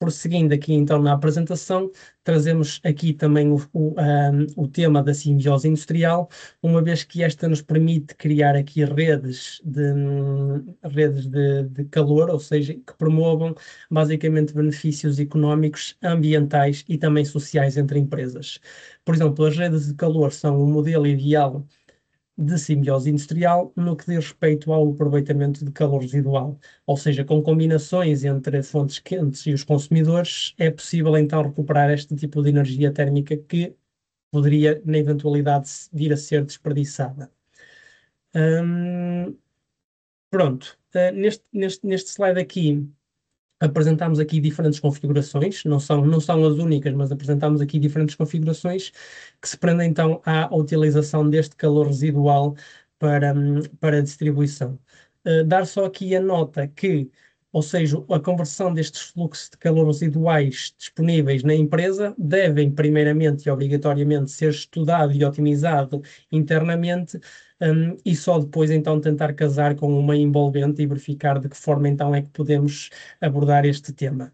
Prosseguindo aqui então na apresentação, trazemos aqui também o tema da simbiose industrial, uma vez que esta nos permite criar aqui redes de calor, ou seja, que promovam basicamente benefícios económicos, ambientais e também sociais entre empresas. Por exemplo, as redes de calor são o modelo ideal de simbiose industrial no que diz respeito ao aproveitamento de calor residual, ou seja, com combinações entre fontes quentes e os consumidores, é possível então recuperar este tipo de energia térmica que poderia, na eventualidade, vir a ser desperdiçada. Pronto, neste slide aqui apresentamos aqui diferentes configurações, não são as únicas, mas apresentamos aqui diferentes configurações que se prendem então à utilização deste calor residual para distribuição. Dar só aqui a nota que, ou seja, a conversão destes fluxos de calor residuais disponíveis na empresa devem primeiramente e obrigatoriamente ser estudado e otimizado internamente, e só depois então tentar casar com uma envolvente e verificar de que forma então é que podemos abordar este tema.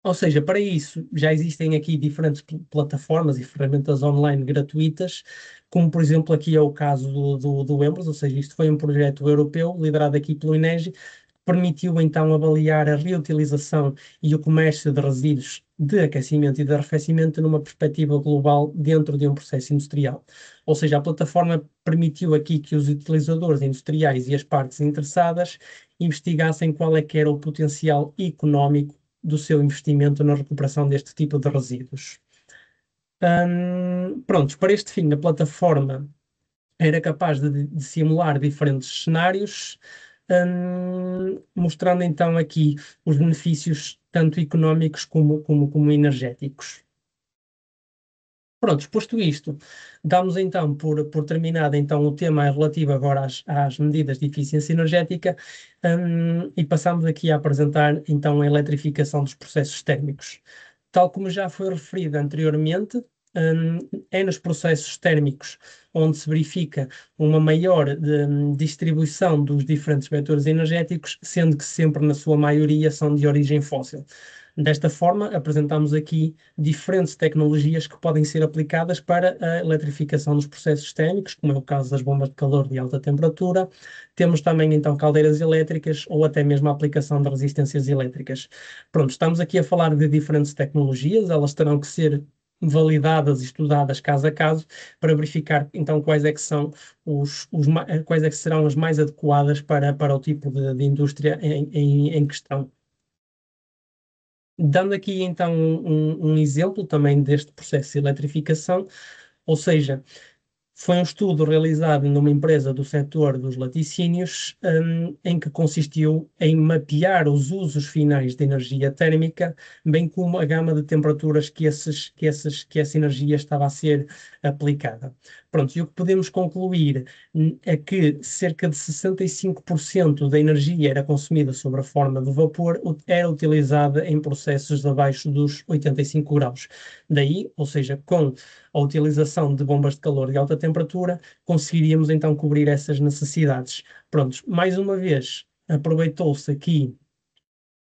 Ou seja, para isso já existem aqui diferentes plataformas e ferramentas online gratuitas, como por exemplo aqui é o caso do Embros, ou seja, isto foi um projeto europeu liderado aqui pelo INEGI, que permitiu então avaliar a reutilização e o comércio de resíduos de aquecimento e de arrefecimento numa perspectiva global dentro de um processo industrial. Ou seja, a plataforma permitiu aqui que os utilizadores industriais e as partes interessadas investigassem qual é que era o potencial económico do seu investimento na recuperação deste tipo de resíduos. Prontos, para este fim, a plataforma era capaz de simular diferentes cenários, mostrando então aqui os benefícios tanto económicos como energéticos. Pronto, posto isto, damos então por terminado então o tema relativo agora às medidas de eficiência energética, e passamos aqui a apresentar então a eletrificação dos processos térmicos. Tal como já foi referido anteriormente, é nos processos térmicos onde se verifica uma maior distribuição dos diferentes vetores energéticos, sendo que sempre na sua maioria são de origem fóssil. Desta forma, apresentamos aqui diferentes tecnologias que podem ser aplicadas para a eletrificação dos processos térmicos, como é o caso das bombas de calor de alta temperatura. Temos também, então, caldeiras elétricas ou até mesmo a aplicação de resistências elétricas. Pronto, estamos aqui a falar de diferentes tecnologias, elas terão que ser validadas e estudadas caso a caso para verificar, então, quais é que são quais é que serão as mais adequadas para o tipo de indústria em questão. Dando aqui então um exemplo também deste processo de eletrificação, ou seja, foi um estudo realizado numa empresa do setor dos laticínios, em que consistiu em mapear os usos finais de energia térmica, bem como a gama de temperaturas que essa energia estava a ser aplicada. Pronto, e o que podemos concluir é que cerca de 65% da energia era consumida sob a forma de vapor, era utilizada em processos abaixo dos 85 graus. Daí, ou seja, com a utilização de bombas de calor de alta temperatura, conseguiríamos então cobrir essas necessidades. Prontos, mais uma vez, aproveitou-se aqui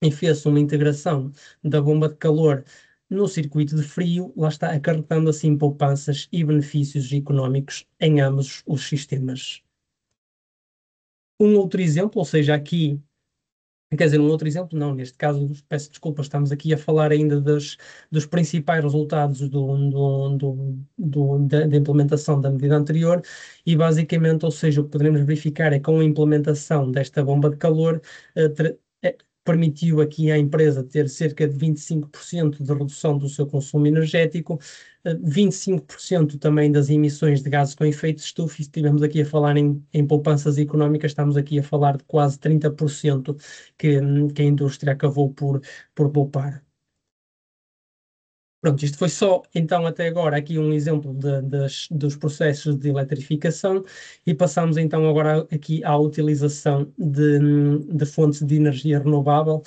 e fez uma integração da bomba de calor no circuito de frio, lá está, acarretando assim poupanças e benefícios económicos em ambos os sistemas. Um outro exemplo, ou seja, aqui quer dizer, um outro exemplo, não, neste caso, peço desculpas, estamos aqui a falar ainda dos principais resultados da implementação da medida anterior e basicamente, ou seja, o que poderemos verificar é que com a implementação desta bomba de calor, permitiu aqui à empresa ter cerca de 25% de redução do seu consumo energético, 25% também das emissões de gases com efeito de estufa, e se estivermos aqui a falar em poupanças económicas, estamos aqui a falar de quase 30% que a indústria acabou por poupar. Pronto, isto foi só, então, até agora, aqui um exemplo dos processos de eletrificação e passamos, então, agora aqui à utilização de fontes de energia renovável,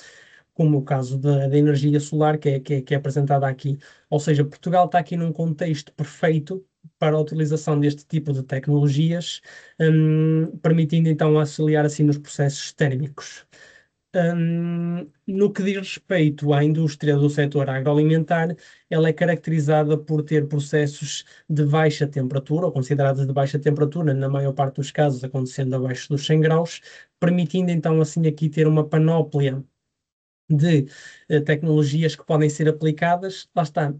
como o caso da energia solar, que é apresentada aqui. Ou seja, Portugal está aqui num contexto perfeito para a utilização deste tipo de tecnologias, permitindo, então, auxiliar, assim, nos processos térmicos. No que diz respeito à indústria do setor agroalimentar, ela é caracterizada por ter processos de baixa temperatura, ou considerados de baixa temperatura, na maior parte dos casos acontecendo abaixo dos 100 graus, permitindo então assim aqui ter uma panóplia de tecnologias que podem ser aplicadas, lá está,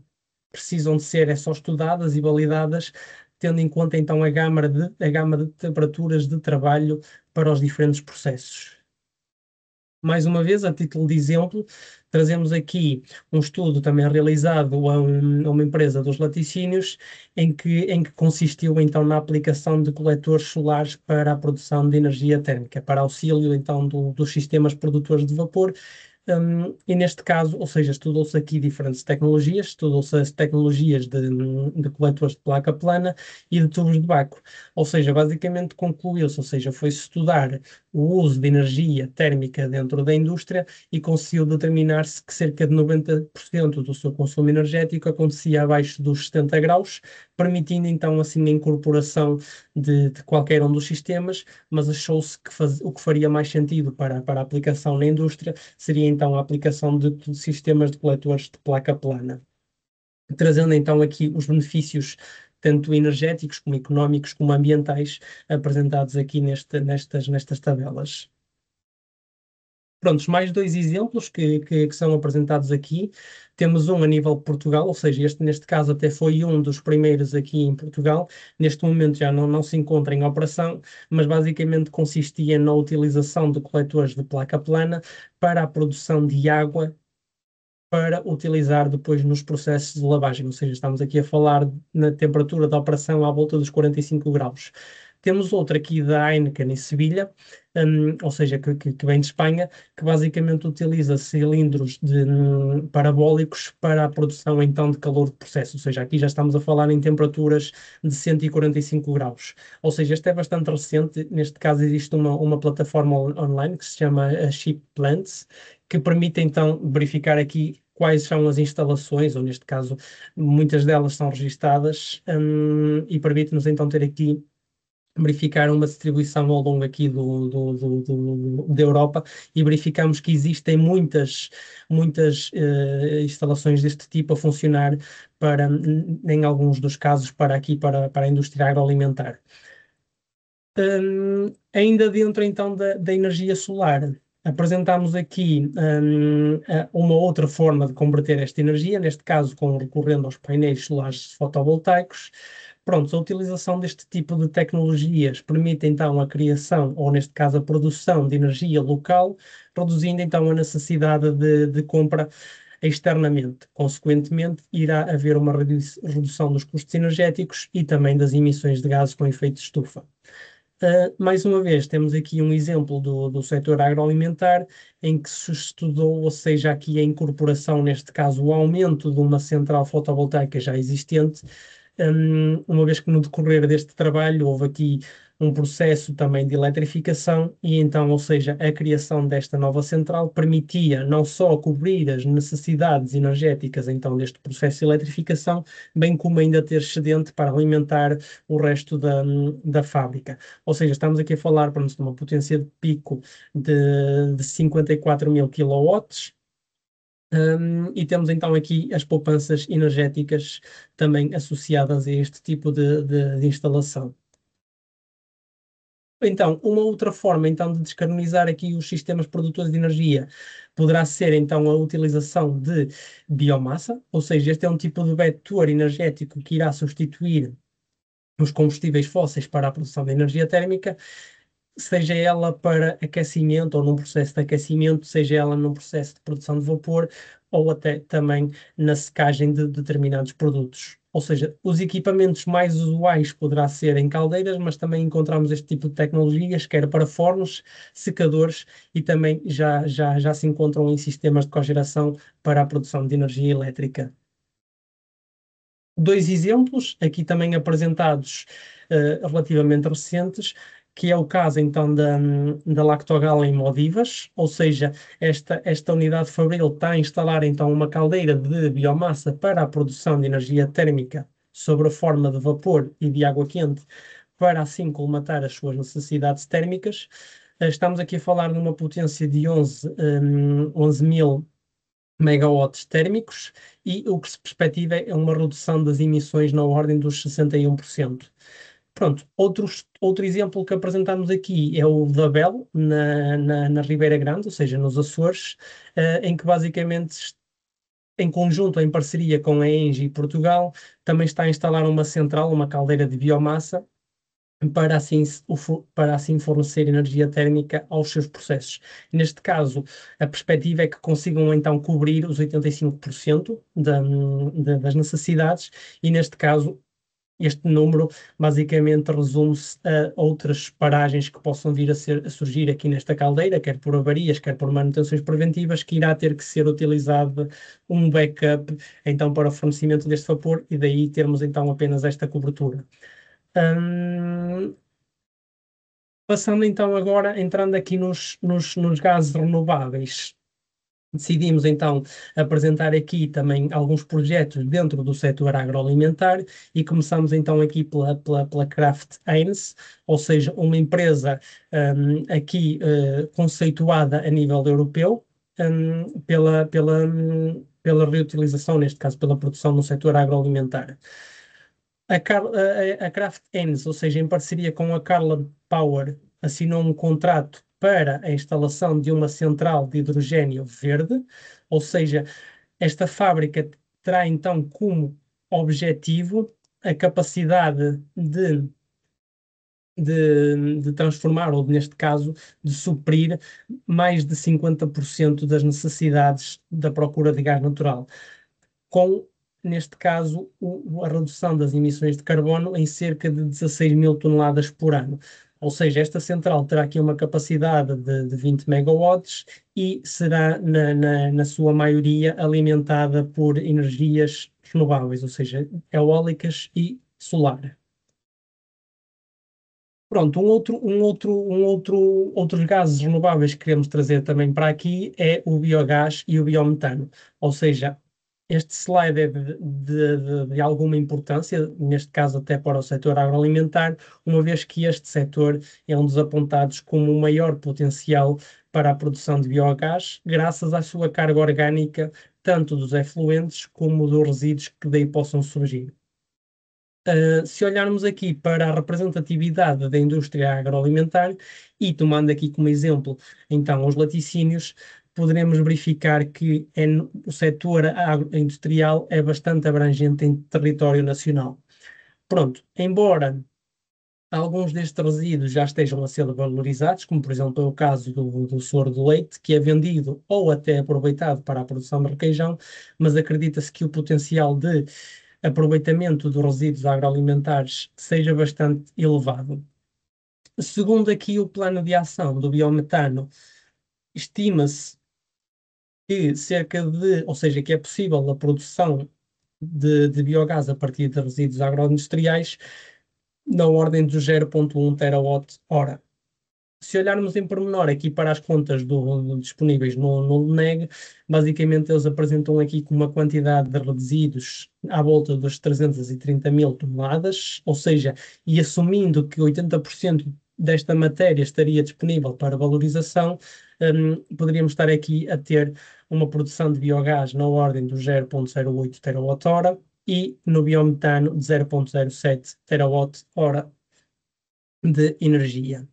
precisam de ser só estudadas e validadas, tendo em conta então a gama de temperaturas de trabalho para os diferentes processos. Mais uma vez, a título de exemplo, trazemos aqui um estudo também realizado a uma empresa dos laticínios, em que consistiu então na aplicação de coletores solares para a produção de energia térmica, para auxílio então dos sistemas produtores de vapor. E neste caso, ou seja, estudou-se aqui diferentes tecnologias, estudou-se as tecnologias de coletores de placa plana e de tubos de vácuo. Ou seja, basicamente concluiu-se, ou seja, foi-se estudar o uso de energia térmica dentro da indústria e conseguiu determinar-se que cerca de 90% do seu consumo energético acontecia abaixo dos 70 graus, permitindo então assim a incorporação de qualquer um dos sistemas, mas achou-se que o que faria mais sentido para a aplicação na indústria seria então a aplicação de sistemas de coletores de placa plana, trazendo então aqui os benefícios tanto energéticos como económicos como ambientais apresentados aqui nestas tabelas. Prontos, mais dois exemplos que são apresentados aqui. Temos um a nível de Portugal, ou seja, este neste caso até foi um dos primeiros aqui em Portugal. Neste momento já não se encontra em operação, mas basicamente consistia na utilização de coletores de placa plana para a produção de água para utilizar depois nos processos de lavagem, ou seja, estamos aqui a falar na temperatura da operação à volta dos 45 graus. Temos outra aqui da Heineken em Sevilha, ou seja, que vem de Espanha, que basicamente utiliza cilindros parabólicos para a produção então de calor de processo, ou seja, aqui já estamos a falar em temperaturas de 145 graus. Ou seja, este é bastante recente, neste caso existe uma plataforma online que se chama Ship Plants, que permite então verificar aqui quais são as instalações, ou neste caso, muitas delas são registadas, e permite-nos então ter aqui verificar uma distribuição ao longo aqui da Europa e verificamos que existem muitas instalações deste tipo a funcionar para, em alguns dos casos, para a indústria agroalimentar. Ainda dentro então da energia solar, apresentamos aqui uma outra forma de converter esta energia, neste caso recorrendo aos painéis solares fotovoltaicos. Pronto, a utilização deste tipo de tecnologias permite então a criação, ou neste caso a produção de energia local, reduzindo então a necessidade de compra externamente. Consequentemente, irá haver uma redução dos custos energéticos e também das emissões de gases com efeito de estufa. Mais uma vez, temos aqui um exemplo do setor agroalimentar em que se estudou, ou seja, aqui a incorporação, neste caso, o aumento de uma central fotovoltaica já existente, uma vez que no decorrer deste trabalho houve aqui um processo também de eletrificação e então, ou seja, a criação desta nova central permitia não só cobrir as necessidades energéticas então deste processo de eletrificação, bem como ainda ter excedente para alimentar o resto da fábrica. Ou seja, estamos aqui a falar, pronto, de uma potência de pico de 54.000 kW. E temos então aqui as poupanças energéticas também associadas a este tipo de instalação. Então, uma outra forma então de descarbonizar aqui os sistemas produtores de energia poderá ser então a utilização de biomassa, ou seja, este é um tipo de vetor energético que irá substituir os combustíveis fósseis para a produção de energia térmica, seja ela para aquecimento ou num processo de aquecimento, seja ela num processo de produção de vapor ou até também na secagem de determinados produtos. Ou seja, os equipamentos mais usuais poderá ser em caldeiras, mas também encontramos este tipo de tecnologias, quer para fornos, secadores e também já se encontram em sistemas de cogeração para a produção de energia elétrica. Dois exemplos, aqui também apresentados, relativamente recentes, que é o caso então da Lactogal em Maldivas, ou seja, esta unidade fabril está a instalar então uma caldeira de biomassa para a produção de energia térmica sob a forma de vapor e de água quente, para assim colmatar as suas necessidades térmicas. Estamos aqui a falar de uma potência de 11.000 megawatts térmicos e o que se perspectiva é uma redução das emissões na ordem dos 61%. Pronto, outro exemplo que apresentamos aqui é o da Belo, na Ribeira Grande, ou seja, nos Açores, em que basicamente, em conjunto, em parceria com a ENGIE Portugal, também está a instalar uma central, uma caldeira de biomassa, para assim fornecer energia térmica aos seus processos. Neste caso, a perspectiva é que consigam então cobrir os 85% das necessidades e, neste caso, este número basicamente resume-se a outras paragens que possam vir a surgir aqui nesta caldeira, quer por avarias, quer por manutenções preventivas, que irá ter que ser utilizado um backup então para o fornecimento deste vapor e daí termos então apenas esta cobertura. Passando então agora, entrando aqui nos gases renováveis, decidimos então apresentar aqui também alguns projetos dentro do setor agroalimentar e começamos então aqui pela Kraft Heinz, ou seja, uma empresa aqui conceituada a nível europeu, pela reutilização, neste caso pela produção no setor agroalimentar. A Kraft Heinz, ou seja, em parceria com a Carla Power, assinou um contrato para a instalação de uma central de hidrogênio verde, ou seja, esta fábrica terá então como objetivo a capacidade de transformar, ou neste caso, de suprir mais de 50% das necessidades da procura de gás natural, com, neste caso, a redução das emissões de carbono em cerca de 16.000 toneladas por ano. Ou seja, esta central terá aqui uma capacidade de 20 megawatts e será, na sua maioria, alimentada por energias renováveis, ou seja, eólicas e solar. Pronto, outros gases renováveis que queremos trazer também para aqui é o biogás e o biometano. Ou seja, este slide é de alguma importância, neste caso até para o setor agroalimentar, uma vez que este setor é um dos apontados como o maior potencial para a produção de biogás, graças à sua carga orgânica, tanto dos efluentes como dos resíduos que daí possam surgir. Se olharmos aqui para a representatividade da indústria agroalimentar e tomando aqui como exemplo, então, os laticínios, poderemos verificar que o setor agroindustrial é bastante abrangente em território nacional. Pronto, embora alguns destes resíduos já estejam a ser valorizados, como por exemplo é o caso do soro de leite, que é vendido ou até aproveitado para a produção de requeijão, mas acredita-se que o potencial de aproveitamento dos resíduos agroalimentares seja bastante elevado. Segundo aqui o plano de ação do biometano, estima-se que ou seja, que é possível a produção de biogás a partir de resíduos agroindustriais na ordem dos 0,1 terawatt-hora. Se olharmos em pormenor aqui para as contas disponíveis no LNEG, basicamente eles apresentam aqui com uma quantidade de resíduos à volta das 330 mil toneladas, ou seja, e assumindo que 80% desta matéria estaria disponível para valorização, poderíamos estar aqui a ter uma produção de biogás na ordem dos 0,08 terawatt-hora e no biometano de 0,07 terawatt-hora de energia.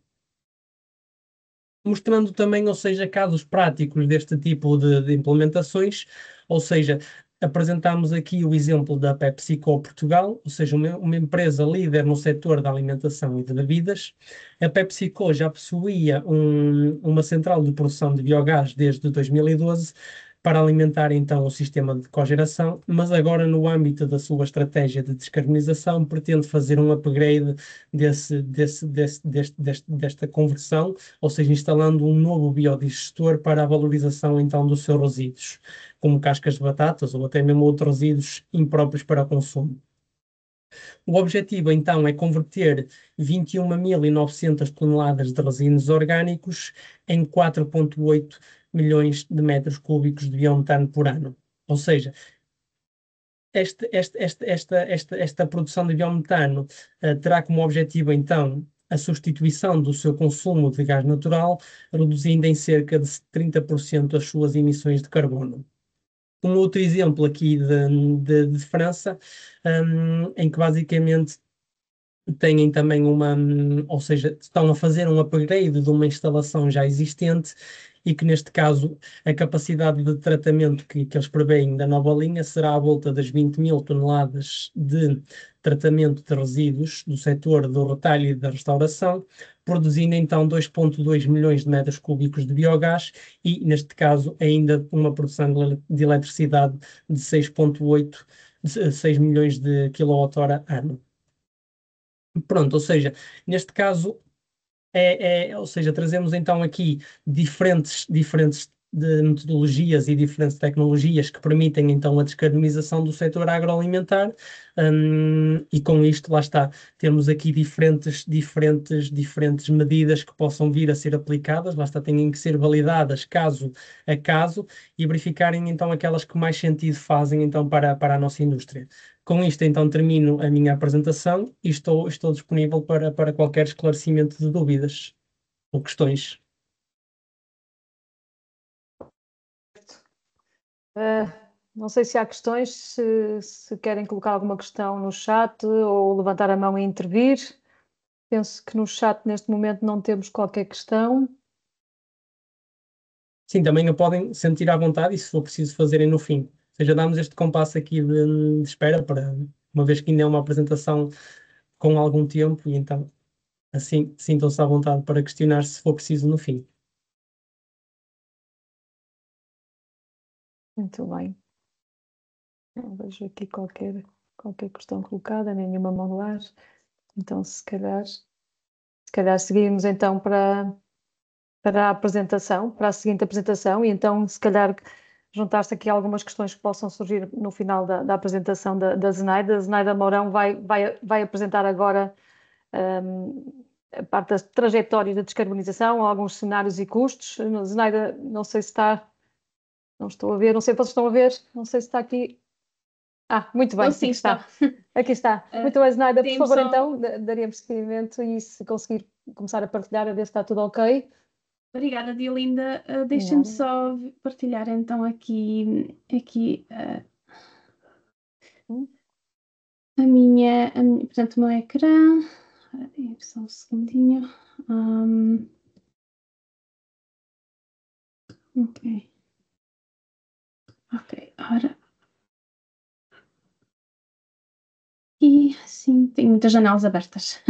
Mostrando também, ou seja, casos práticos deste tipo de implementações, ou seja, apresentamos aqui o exemplo da PepsiCo Portugal, ou seja, uma empresa líder no setor da alimentação e de bebidas. A PepsiCo já possuía uma central de produção de biogás desde 2012 para alimentar então o sistema de cogeração, mas agora no âmbito da sua estratégia de descarbonização pretende fazer um upgrade desta conversão, ou seja, instalando um novo biodigestor para a valorização então dos seus resíduos, como cascas de batatas ou até mesmo outros resíduos impróprios para o consumo. O objetivo, então, é converter 21.900 toneladas de resíduos orgânicos em 4,8 milhões de metros cúbicos de biometano por ano. Ou seja, esta produção de biometano terá como objetivo, então, a substituição do seu consumo de gás natural, reduzindo em cerca de 30% as suas emissões de carbono. Um outro exemplo aqui de França, em que basicamente têm também ou seja, estão a fazer um upgrade de uma instalação já existente e que neste caso a capacidade de tratamento que eles preveem da nova linha será à volta das 20 mil toneladas de tratamento de resíduos do setor do retalho e da restauração, produzindo então 2,2 milhões de metros cúbicos de biogás e, neste caso, ainda uma produção de eletricidade de 6 milhões de kWh ano. Pronto, ou seja, neste caso, ou seja, trazemos então aqui diferentes de metodologias e diferentes tecnologias que permitem então a descarbonização do setor agroalimentar, e com isto, lá está, temos aqui diferentes medidas que possam vir a ser aplicadas, lá está, têm que ser validadas caso a caso e verificarem então aquelas que mais sentido fazem então para a nossa indústria. Com isto, então, termino a minha apresentação e estou disponível para qualquer esclarecimento de dúvidas ou questões. Não sei se há questões, se querem colocar alguma questão no chat ou levantar a mão e intervir. Penso que no chat neste momento não temos qualquer questão. Sim, também a podem sentir à vontade e se for preciso fazerem no fim. Ou seja, damos este compasso aqui de espera para, uma vez que ainda é uma apresentação com algum tempo e então assim sintam-se à vontade para questionar se for preciso no fim. Muito bem. Não vejo aqui qualquer questão colocada, nenhuma mão no ar. Então, se calhar seguimos então para a apresentação, para a seguinte apresentação, e então, se calhar, juntar-se aqui algumas questões que possam surgir no final da apresentação da Zenaida. A Zenaida Mourão vai apresentar agora a parte das trajetórias da descarbonização, alguns cenários e custos. Zenaida, não sei se está, não estou a ver, não sei se vocês estão a ver, não sei se está aqui. Muito bem, Eu aqui sim estou. está. Aqui está. Muito bem, Zenaida, por favor, Só... então, daríamos seguimento e se conseguir começar a partilhar, a ver se está tudo ok. Obrigada, Diolinda. Deixem-me só partilhar então aqui portanto, o meu ecrã. Só um segundinho. Ok, ora. E sim, tenho muitas janelas abertas.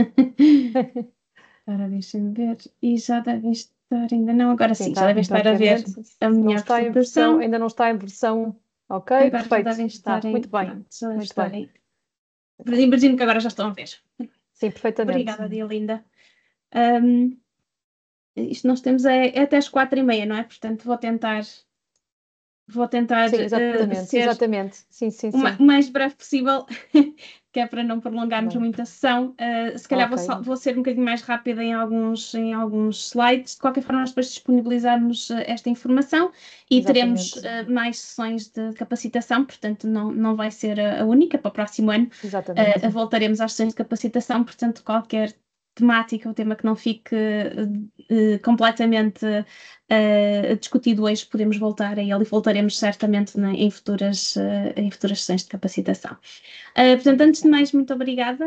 Agora deixem-me ver. E já devem estar, ainda não, agora sim, já devem estar a ver a minha apresentação. Ainda não está em versão. Ok, agora perfeito. Já devem estar muito bem. Pronto, já muito estarem. Imagino que agora já estão a ver. Sim, perfeitamente. Obrigada, Diolinda. Isto nós temos até às 4h30, não é? Portanto, vou tentar Sim, exatamente, ser exatamente. Sim. o mais breve possível, que é para não prolongarmos Bem. muito a sessão. Se calhar vou ser um bocadinho mais rápida em alguns slides. De qualquer forma, nós depois disponibilizarmos esta informação e teremos mais sessões de capacitação, portanto não vai ser a única para o próximo ano. Voltaremos às sessões de capacitação, portanto qualquer temática ou tema que não fique completamente discutido hoje, podemos voltar a ele e voltaremos certamente em futuras sessões de capacitação. Portanto, antes de mais, muito obrigada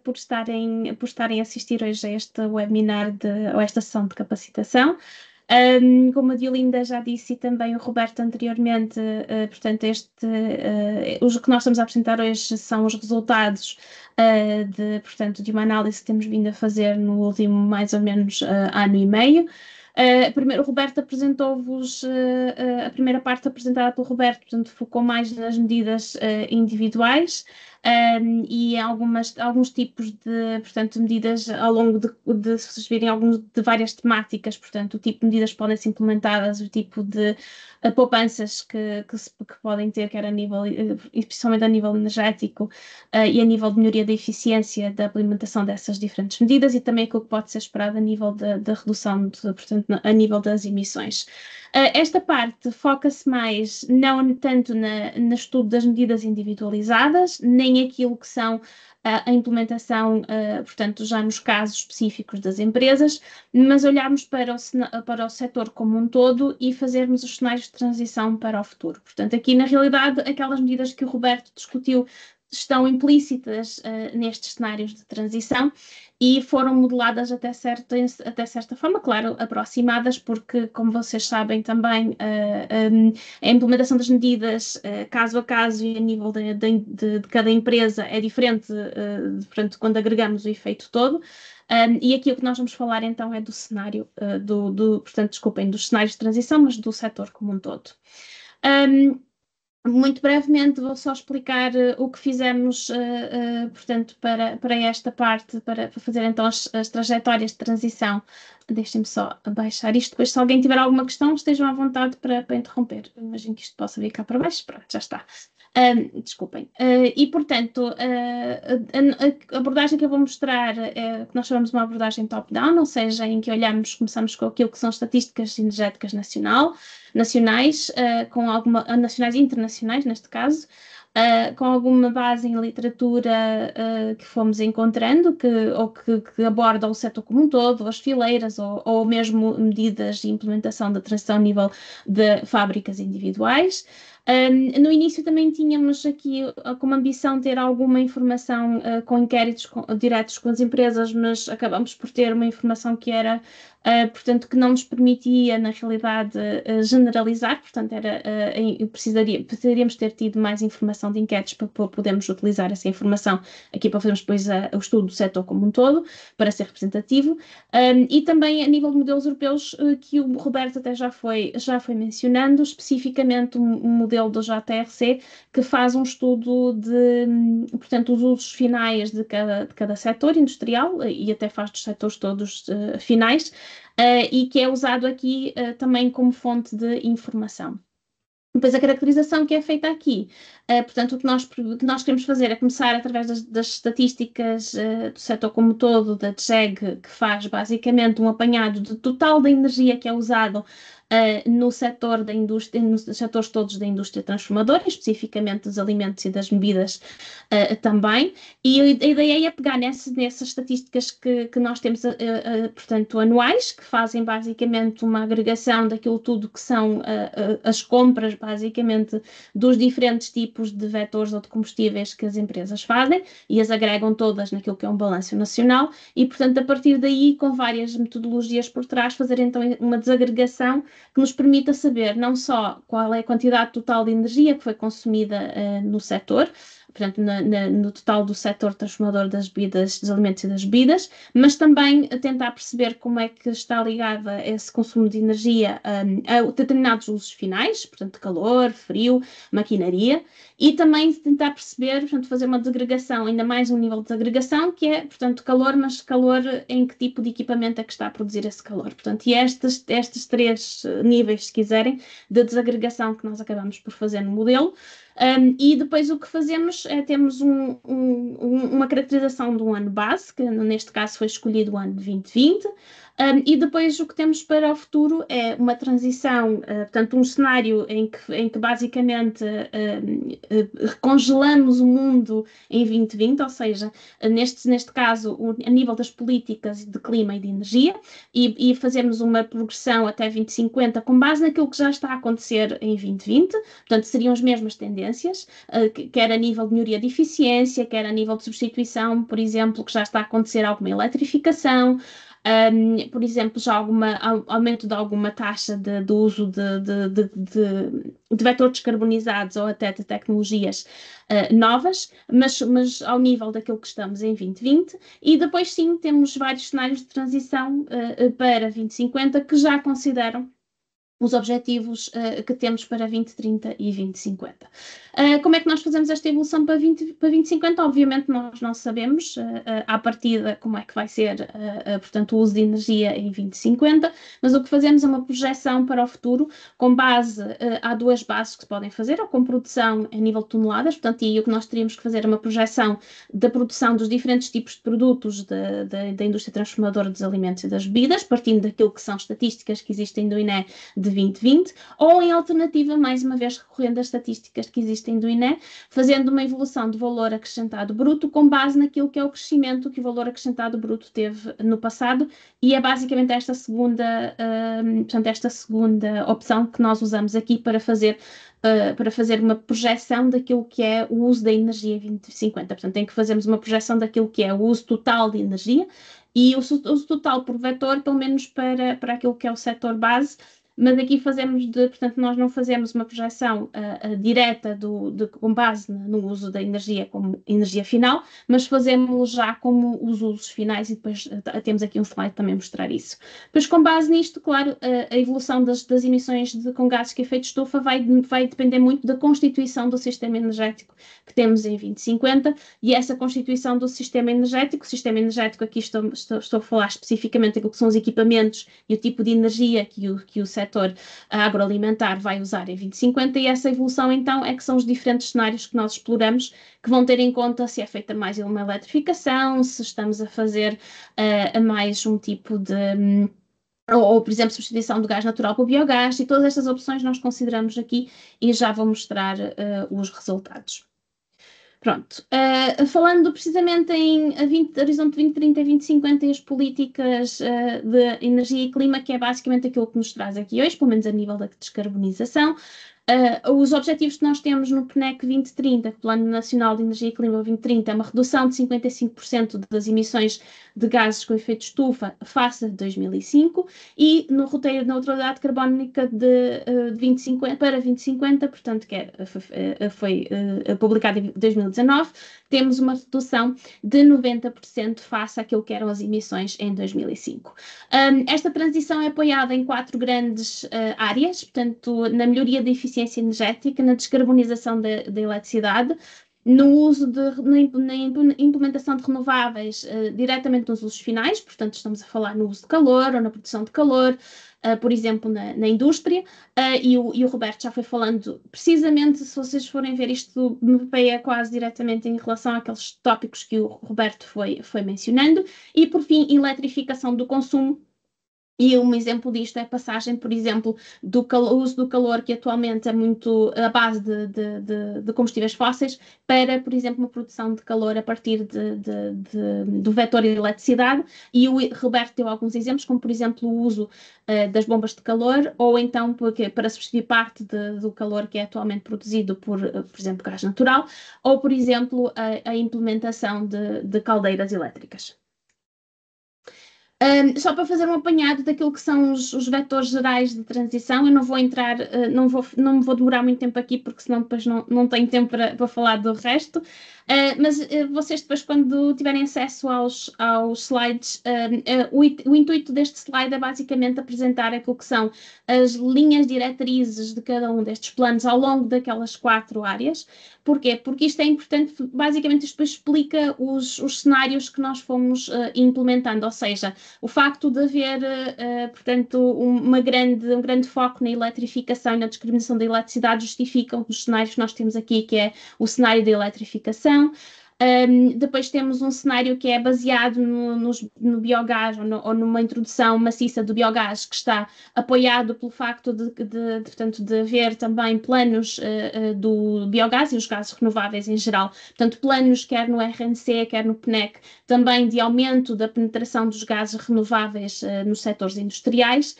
por estarem a assistir hoje a este webinar ou esta sessão de capacitação. Como a Diolinda já disse e também o Roberto anteriormente, portanto, os que nós estamos a apresentar hoje são os resultados de uma análise que temos vindo a fazer no último mais ou menos ano e meio. Primeiro, o Roberto apresentou-vos a primeira parte apresentada pelo Roberto, portanto, focou mais nas medidas individuais e alguns tipos de medidas ao longo de se vocês virem de várias temáticas, portanto, o tipo de medidas que podem ser implementadas, o tipo de poupanças que podem ter, quer a nível, especialmente a nível energético e a nível de melhoria da eficiência da implementação dessas diferentes medidas e também aquilo que pode ser esperado a nível da redução, portanto, a nível das emissões. Esta parte foca-se mais não tanto no estudo das medidas individualizadas, nem aquilo que são a implementação, portanto, já nos casos específicos das empresas, mas olharmos para o setor como um todo e fazermos os cenários de transição para o futuro. Portanto, aqui, na realidade, aquelas medidas que o Roberto discutiu estão implícitas nestes cenários de transição e foram modeladas até certa forma, claro, aproximadas, porque, como vocês sabem também, a implementação das medidas caso a caso e a nível de cada empresa é diferente, portanto, quando agregamos o efeito todo. E aqui o que nós vamos falar então é do cenário, portanto, desculpem, dos cenários de transição, mas do setor como um todo. Muito brevemente vou só explicar o que fizemos, portanto, para esta parte, para fazer então as trajetórias de transição. Deixem-me só abaixar isto, depois se alguém tiver alguma questão estejam à vontade para interromper. Imagino que isto possa vir cá para baixo, pronto, já está. Desculpem. E, portanto, a abordagem que eu vou mostrar é que nós chamamos de uma abordagem top-down, ou seja, em que começamos com aquilo que são estatísticas energéticas nacionais, nacionais e internacionais, neste caso, com alguma base em literatura que fomos encontrando, que aborda o setor como um todo, as fileiras, ou mesmo medidas de implementação da transição a nível de fábricas individuais. No início também tínhamos aqui como ambição ter alguma informação com inquéritos diretos com as empresas, mas acabamos por ter uma informação que era, portanto, que não nos permitia, na realidade, generalizar, portanto, precisaríamos ter tido mais informação de inquéritos para podermos utilizar essa informação aqui para fazermos depois o estudo do setor como um todo, para ser representativo, e também a nível de modelos europeus, que o Roberto até já foi mencionando, especificamente um modelo do JRC, que faz um estudo portanto, os usos finais de cada setor industrial e até faz dos setores todos finais, e que é usado aqui também como fonte de informação. Depois a caracterização que é feita aqui. Portanto, o que nós queremos fazer é começar através das estatísticas do setor como todo, da DGEG, que faz basicamente um apanhado do total da energia que é usado no setor da indústria, nos setores todos da indústria transformadora, especificamente dos alimentos e das bebidas também. E a ideia é pegar nessas estatísticas que nós temos, portanto, anuais, que fazem basicamente uma agregação daquilo tudo que são as compras, basicamente, dos diferentes tipos de vetores ou de combustíveis que as empresas fazem e as agregam todas naquilo que é um balanço nacional e, portanto, a partir daí, com várias metodologias por trás, fazer então uma desagregação que nos permita saber não só qual é a quantidade total de energia que foi consumida no setor, portanto, no total do setor transformador das bebidas, dos alimentos e das bebidas, mas também a tentar perceber como é que está ligada esse consumo de energia a determinados usos finais, portanto, calor, frio, maquinaria, e também tentar perceber, portanto, fazer uma desagregação, ainda mais um nível de desagregação, que é, portanto, calor, mas calor em que tipo de equipamento é que está a produzir esse calor. Portanto, e estes três níveis, se quiserem, de desagregação que nós acabamos por fazer no modelo. E depois o que fazemos é temos uma caracterização de um ano base, que neste caso foi escolhido o ano de 2020, e depois o que temos para o futuro é uma transição, portanto, um cenário em que basicamente congelamos o mundo em 2020, ou seja, neste caso, a nível das políticas de clima e de energia, e fazemos uma progressão até 2050 com base naquilo que já está a acontecer em 2020, portanto, seriam as mesmas tendências, quer a nível de melhoria de eficiência, quer a nível de substituição, por exemplo, que já está a acontecer alguma eletrificação, por exemplo, já aumento de alguma taxa do uso de vetores descarbonizados ou até de tecnologias novas, mas ao nível daquilo que estamos em 2020, e depois sim temos vários cenários de transição para 2050 que já consideram os objetivos que temos para 2030 e 2050. Como é que nós fazemos esta evolução para 2050? Obviamente nós não sabemos à partida como é que vai ser, portanto, o uso de energia em 2050, mas o que fazemos é uma projeção para o futuro com base, há duas bases que se podem fazer, ou com produção a nível de toneladas, portanto, e o que nós teríamos que fazer é uma projeção da produção dos diferentes tipos de produtos da indústria transformadora dos alimentos e das bebidas, partindo daquilo que são estatísticas que existem do INE de 2020, ou em alternativa, mais uma vez recorrendo às estatísticas que existem do INE, fazendo uma evolução do valor acrescentado bruto com base naquilo que é o crescimento que o valor acrescentado bruto teve no passado, e é basicamente esta segunda opção que nós usamos aqui para fazer uma projeção daquilo que é o uso da energia em 2050. Portanto, tem que fazermos uma projeção daquilo que é o uso total de energia e o uso total por vetor, pelo menos para aquilo que é o setor base, mas aqui portanto, nós não fazemos uma projeção direta com base no uso da energia como energia final, mas fazemos já como os usos finais e depois temos aqui um slide também mostrar isso. Depois, com base nisto, claro, a evolução das emissões com gases de efeito de estufa vai depender muito da constituição do sistema energético que temos em 2050 e essa constituição do sistema energético, aqui estou a falar especificamente daquilo que são os equipamentos e o tipo de energia que o setor agroalimentar vai usar em 2050, e essa evolução então é que são os diferentes cenários que nós exploramos, que vão ter em conta se é feita mais uma eletrificação, se estamos a fazer mais um tipo de ou, por exemplo, substituição do gás natural por biogás, e todas estas opções nós consideramos aqui e já vou mostrar os resultados. Pronto, falando precisamente em horizonte 2030 e 2050 e as políticas de energia e clima, que é basicamente aquilo que nos traz aqui hoje, pelo menos a nível da descarbonização. Os objetivos que nós temos no PNEC 2030, Plano Nacional de Energia e Clima 2030, é uma redução de 55% das emissões de gases com efeito de estufa face a 2005 e no roteiro de neutralidade carbónica de 2050, para 2050, portanto, que foi publicado em 2019, temos uma redução de 90% face àquilo que eram as emissões em 2005. Esta transição é apoiada em 4 grandes áreas, portanto, na melhoria da eficiência energética, na descarbonização da eletricidade, no uso na implementação de renováveis diretamente nos usos finais, portanto estamos a falar no uso de calor ou na produção de calor, por exemplo, na indústria, e o Roberto já foi falando, precisamente, se vocês forem ver isto, me peia quase diretamente em relação àqueles tópicos que o Roberto foi mencionando, e por fim, eletrificação do consumo. E um exemplo disto é a passagem, por exemplo, do uso do calor, que atualmente é muito à base de combustíveis fósseis, para, por exemplo, uma produção de calor a partir do vetor de eletricidade. E o Roberto deu alguns exemplos, como, por exemplo, o uso das bombas de calor, ou então para substituir parte do calor que é atualmente produzido por exemplo, gás natural, ou, por exemplo, a implementação de caldeiras elétricas. Só para fazer um apanhado daquilo que são os vetores gerais de transição, eu não vou entrar, não me vou demorar muito tempo aqui, porque senão depois não tenho tempo para falar do resto. Mas vocês depois, quando tiverem acesso aos slides, o intuito deste slide é basicamente apresentar aquilo que são as linhas diretrizes de cada um destes planos ao longo daquelas 4 áreas. Porquê? Porque isto é importante, basicamente isto depois explica os cenários que nós fomos implementando, ou seja, o facto de haver, portanto, um grande foco na eletrificação e na discriminação da eletricidade justificam os cenários que nós temos aqui, que é o cenário da eletrificação. Depois temos um cenário que é baseado no biogás ou numa introdução maciça do biogás, que está apoiado pelo facto portanto, de haver também planos do biogás e os gases renováveis em geral. Portanto, planos quer no RNC, quer no PNEC, também de aumento da penetração dos gases renováveis nos setores industriais.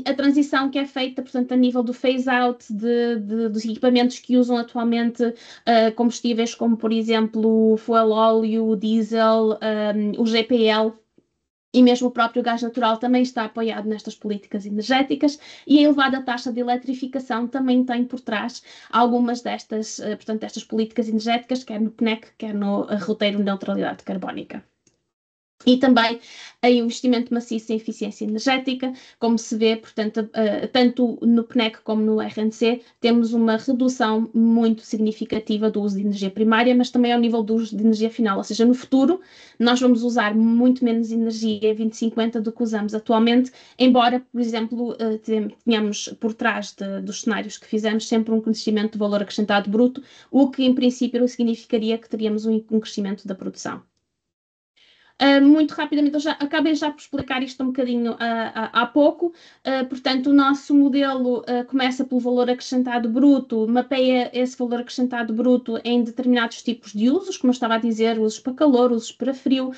A transição que é feita, portanto, a nível do phase-out dos equipamentos que usam atualmente combustíveis como, por exemplo, o fuel óleo, o diesel, o GPL, e mesmo o próprio gás natural também está apoiado nestas políticas energéticas, e a elevada taxa de eletrificação também tem por trás algumas destas políticas energéticas, quer no PNEC, quer no roteiro de neutralidade carbónica. E também a investimento maciço em eficiência energética, como se vê, portanto, tanto no PNEC como no RNC, temos uma redução muito significativa do uso de energia primária, mas também ao nível do uso de energia final, ou seja, no futuro nós vamos usar muito menos energia em 2050 do que usamos atualmente, embora, por exemplo, tenhamos por trás dos cenários que fizemos sempre um crescimento de valor acrescentado bruto, o que em princípio significaria que teríamos um crescimento da produção. Muito rapidamente, eu acabei já por explicar isto um bocadinho há pouco. Portanto, o nosso modelo começa pelo valor acrescentado bruto, mapeia esse valor acrescentado bruto em determinados tipos de usos, como eu estava a dizer, usos para calor, usos para frio,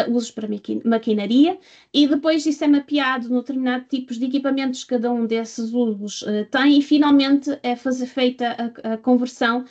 usos para maquinaria, e depois isso é mapeado no determinado tipos de equipamentos que cada um desses usos tem, e finalmente é feita a conversão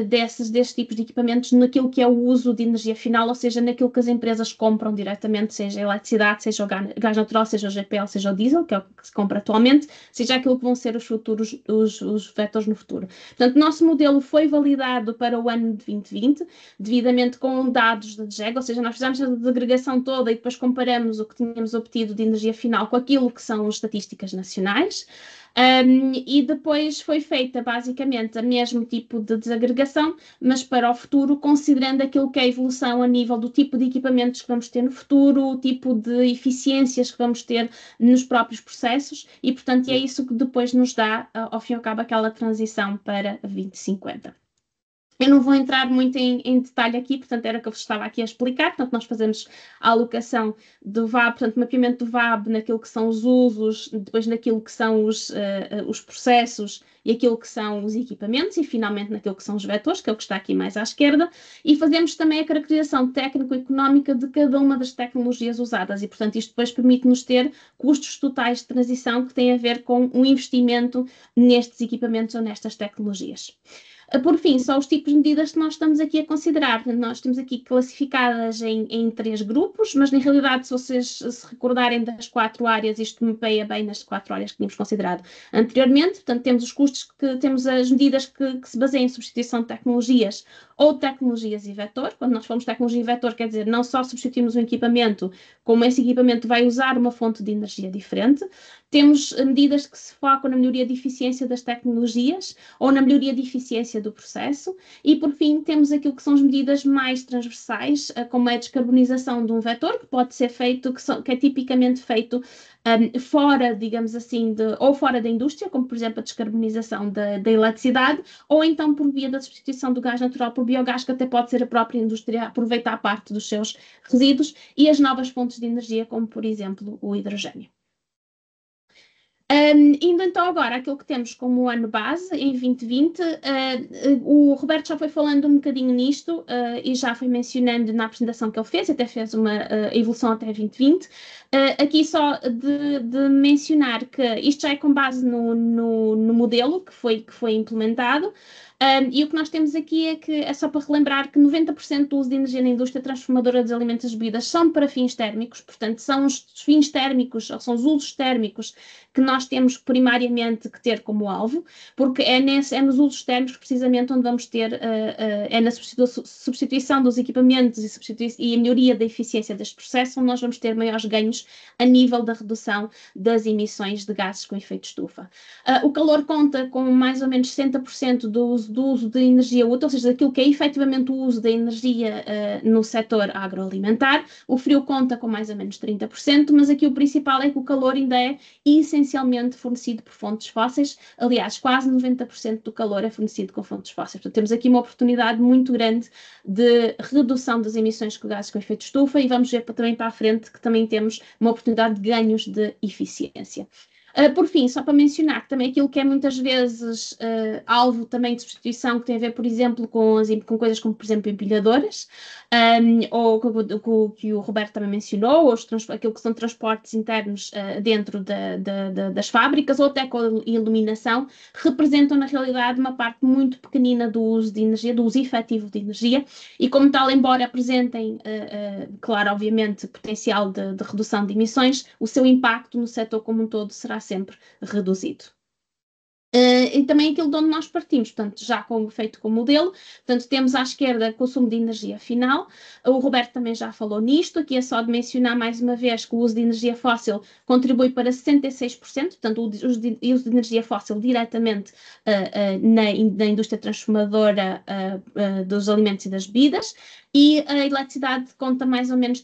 desses tipos de equipamentos naquilo que é o uso de energia final, ou seja, naquilo que as empresas compram diretamente, seja a eletricidade, seja o gás natural, seja o GPL, seja o diesel, que é o que se compra atualmente, seja aquilo que vão ser os vetores no futuro. Portanto, o nosso modelo foi validado para o ano de 2020, devidamente com dados da DGEG, ou seja, nós fizemos a desagregação toda e depois comparamos o que tínhamos obtido de energia final com aquilo que são as estatísticas nacionais. E depois foi feita basicamente o mesmo tipo de desagregação, mas para o futuro, considerando aquilo que é a evolução a nível do tipo de equipamentos que vamos ter no futuro, o tipo de eficiências que vamos ter nos próprios processos, e portanto é isso que depois nos dá, ao fim e ao cabo, aquela transição para 2050. Eu não vou entrar muito em detalhe aqui, portanto, era o que eu vos estava aqui a explicar. Portanto, nós fazemos a alocação do VAB, portanto, mapeamento do VAB naquilo que são os usos, depois naquilo que são os processos e aquilo que são os equipamentos, e finalmente naquilo que são os vetores, que é o que está aqui mais à esquerda, e fazemos também a caracterização técnico-económica de cada uma das tecnologias usadas, e, portanto, isto depois permite-nos ter custos totais de transição que têm a ver com o investimento nestes equipamentos ou nestas tecnologias. Por fim, só os tipos de medidas que nós estamos aqui a considerar. Nós temos aqui classificadas em 3 grupos, mas na realidade, se vocês se recordarem das 4 áreas, isto mapeia bem nas 4 áreas que tínhamos considerado anteriormente. Portanto, temos os custos, temos as medidas que se baseiam em substituição de tecnologias ou tecnologias e vetor. Quando nós falamos de tecnologia e vetor, quer dizer, não só substituímos um equipamento, como esse equipamento vai usar uma fonte de energia diferente. Temos medidas que se focam na melhoria de eficiência das tecnologias ou na melhoria de eficiência do processo. E, por fim, temos aquilo que são as medidas mais transversais, como a descarbonização de um vetor, que pode ser feito, que é tipicamente feito fora, digamos assim, ou fora da indústria, como, por exemplo, a descarbonização da eletricidade, ou então por via da substituição do gás natural por biogás, que até pode ser a própria indústria aproveitar parte dos seus resíduos, e as novas fontes de energia, como, por exemplo, o hidrogênio. Indo então agora àquilo que temos como ano base, em 2020, o Roberto já foi falando um bocadinho nisto e já foi mencionando na apresentação que ele fez, até fez uma evolução até 2020. Aqui só de mencionar que isto já é com base no modelo que foi implementado. E o que nós temos aqui é só para relembrar que 90% do uso de energia na indústria transformadora dos alimentos e bebidas são para fins térmicos, portanto, são os fins térmicos, ou são os usos térmicos que nós temos primariamente que ter como alvo, porque é nos usos térmicos precisamente onde vamos ter, é na substituição dos equipamentos e a melhoria da eficiência deste processo, onde nós vamos ter maiores ganhos a nível da redução das emissões de gases com efeito estufa. O calor conta com mais ou menos 60% do uso de energia útil, ou seja, daquilo que é efetivamente o uso da energia no setor agroalimentar. O frio conta com mais ou menos 30%, mas aqui o principal é que o calor ainda é essencialmente fornecido por fontes fósseis. Aliás, quase 90% do calor é fornecido com fontes fósseis. Portanto, temos aqui uma oportunidade muito grande de redução das emissões de gases com efeito estufa e vamos ver também para a frente que também temos uma oportunidade de ganhos de eficiência. Por fim, só para mencionar também aquilo que é muitas vezes alvo também de substituição, que tem a ver, por exemplo, com coisas como, por exemplo, empilhadoras, ou que o Roberto também mencionou, ou aquilo que são transportes internos dentro das fábricas, ou até com a iluminação, representam na realidade uma parte muito pequenina do uso de energia, do uso efetivo de energia, e como tal, embora apresentem, claro, obviamente, potencial de redução de emissões, o seu impacto no setor como um todo será sempre reduzido. E também aquilo de onde nós partimos, portanto, já feito com o modelo, portanto, temos à esquerda consumo de energia final, o Roberto também já falou nisto, aqui é só de mencionar mais uma vez que o uso de energia fóssil contribui para 66%, portanto, o uso de energia fóssil diretamente na indústria transformadora dos alimentos e das bebidas, e a eletricidade conta mais ou menos,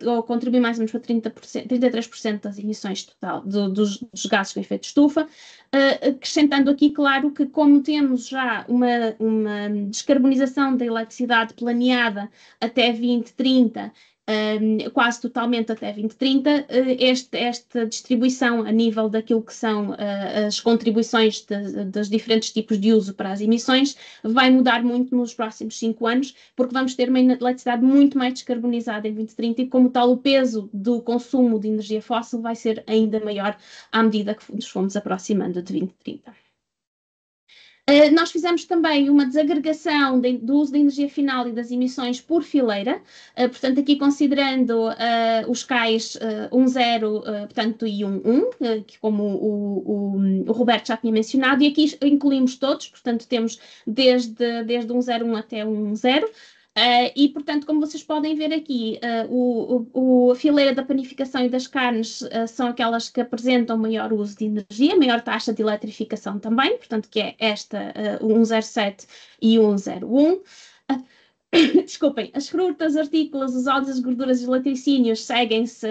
ou contribui mais ou menos para 33% das emissões total dos gases com efeito de estufa, acrescentando aqui, claro, que como temos já uma descarbonização da eletricidade planeada até 2030, quase totalmente até 2030, esta distribuição a nível daquilo que são as contribuições dos diferentes tipos de uso para as emissões vai mudar muito nos próximos 5 anos, porque vamos ter uma eletricidade muito mais descarbonizada em 2030 e, como tal, o peso do consumo de energia fóssil vai ser ainda maior à medida que nos fomos aproximando de 2030. Nós fizemos também uma desagregação do uso da energia final e das emissões por fileira, portanto, aqui considerando os CAIs 1.0, portanto, e 1.1, que como o Roberto já tinha mencionado, e aqui incluímos todos, portanto, temos desde 1.01 até 1.0. E, portanto, como vocês podem ver aqui, a fileira da panificação e das carnes são aquelas que apresentam maior uso de energia, maior taxa de eletrificação também, portanto, que é esta 1.07 e 1.01. Desculpem, as frutas, artículas, os óleos, as gorduras e os laticínios seguem-se,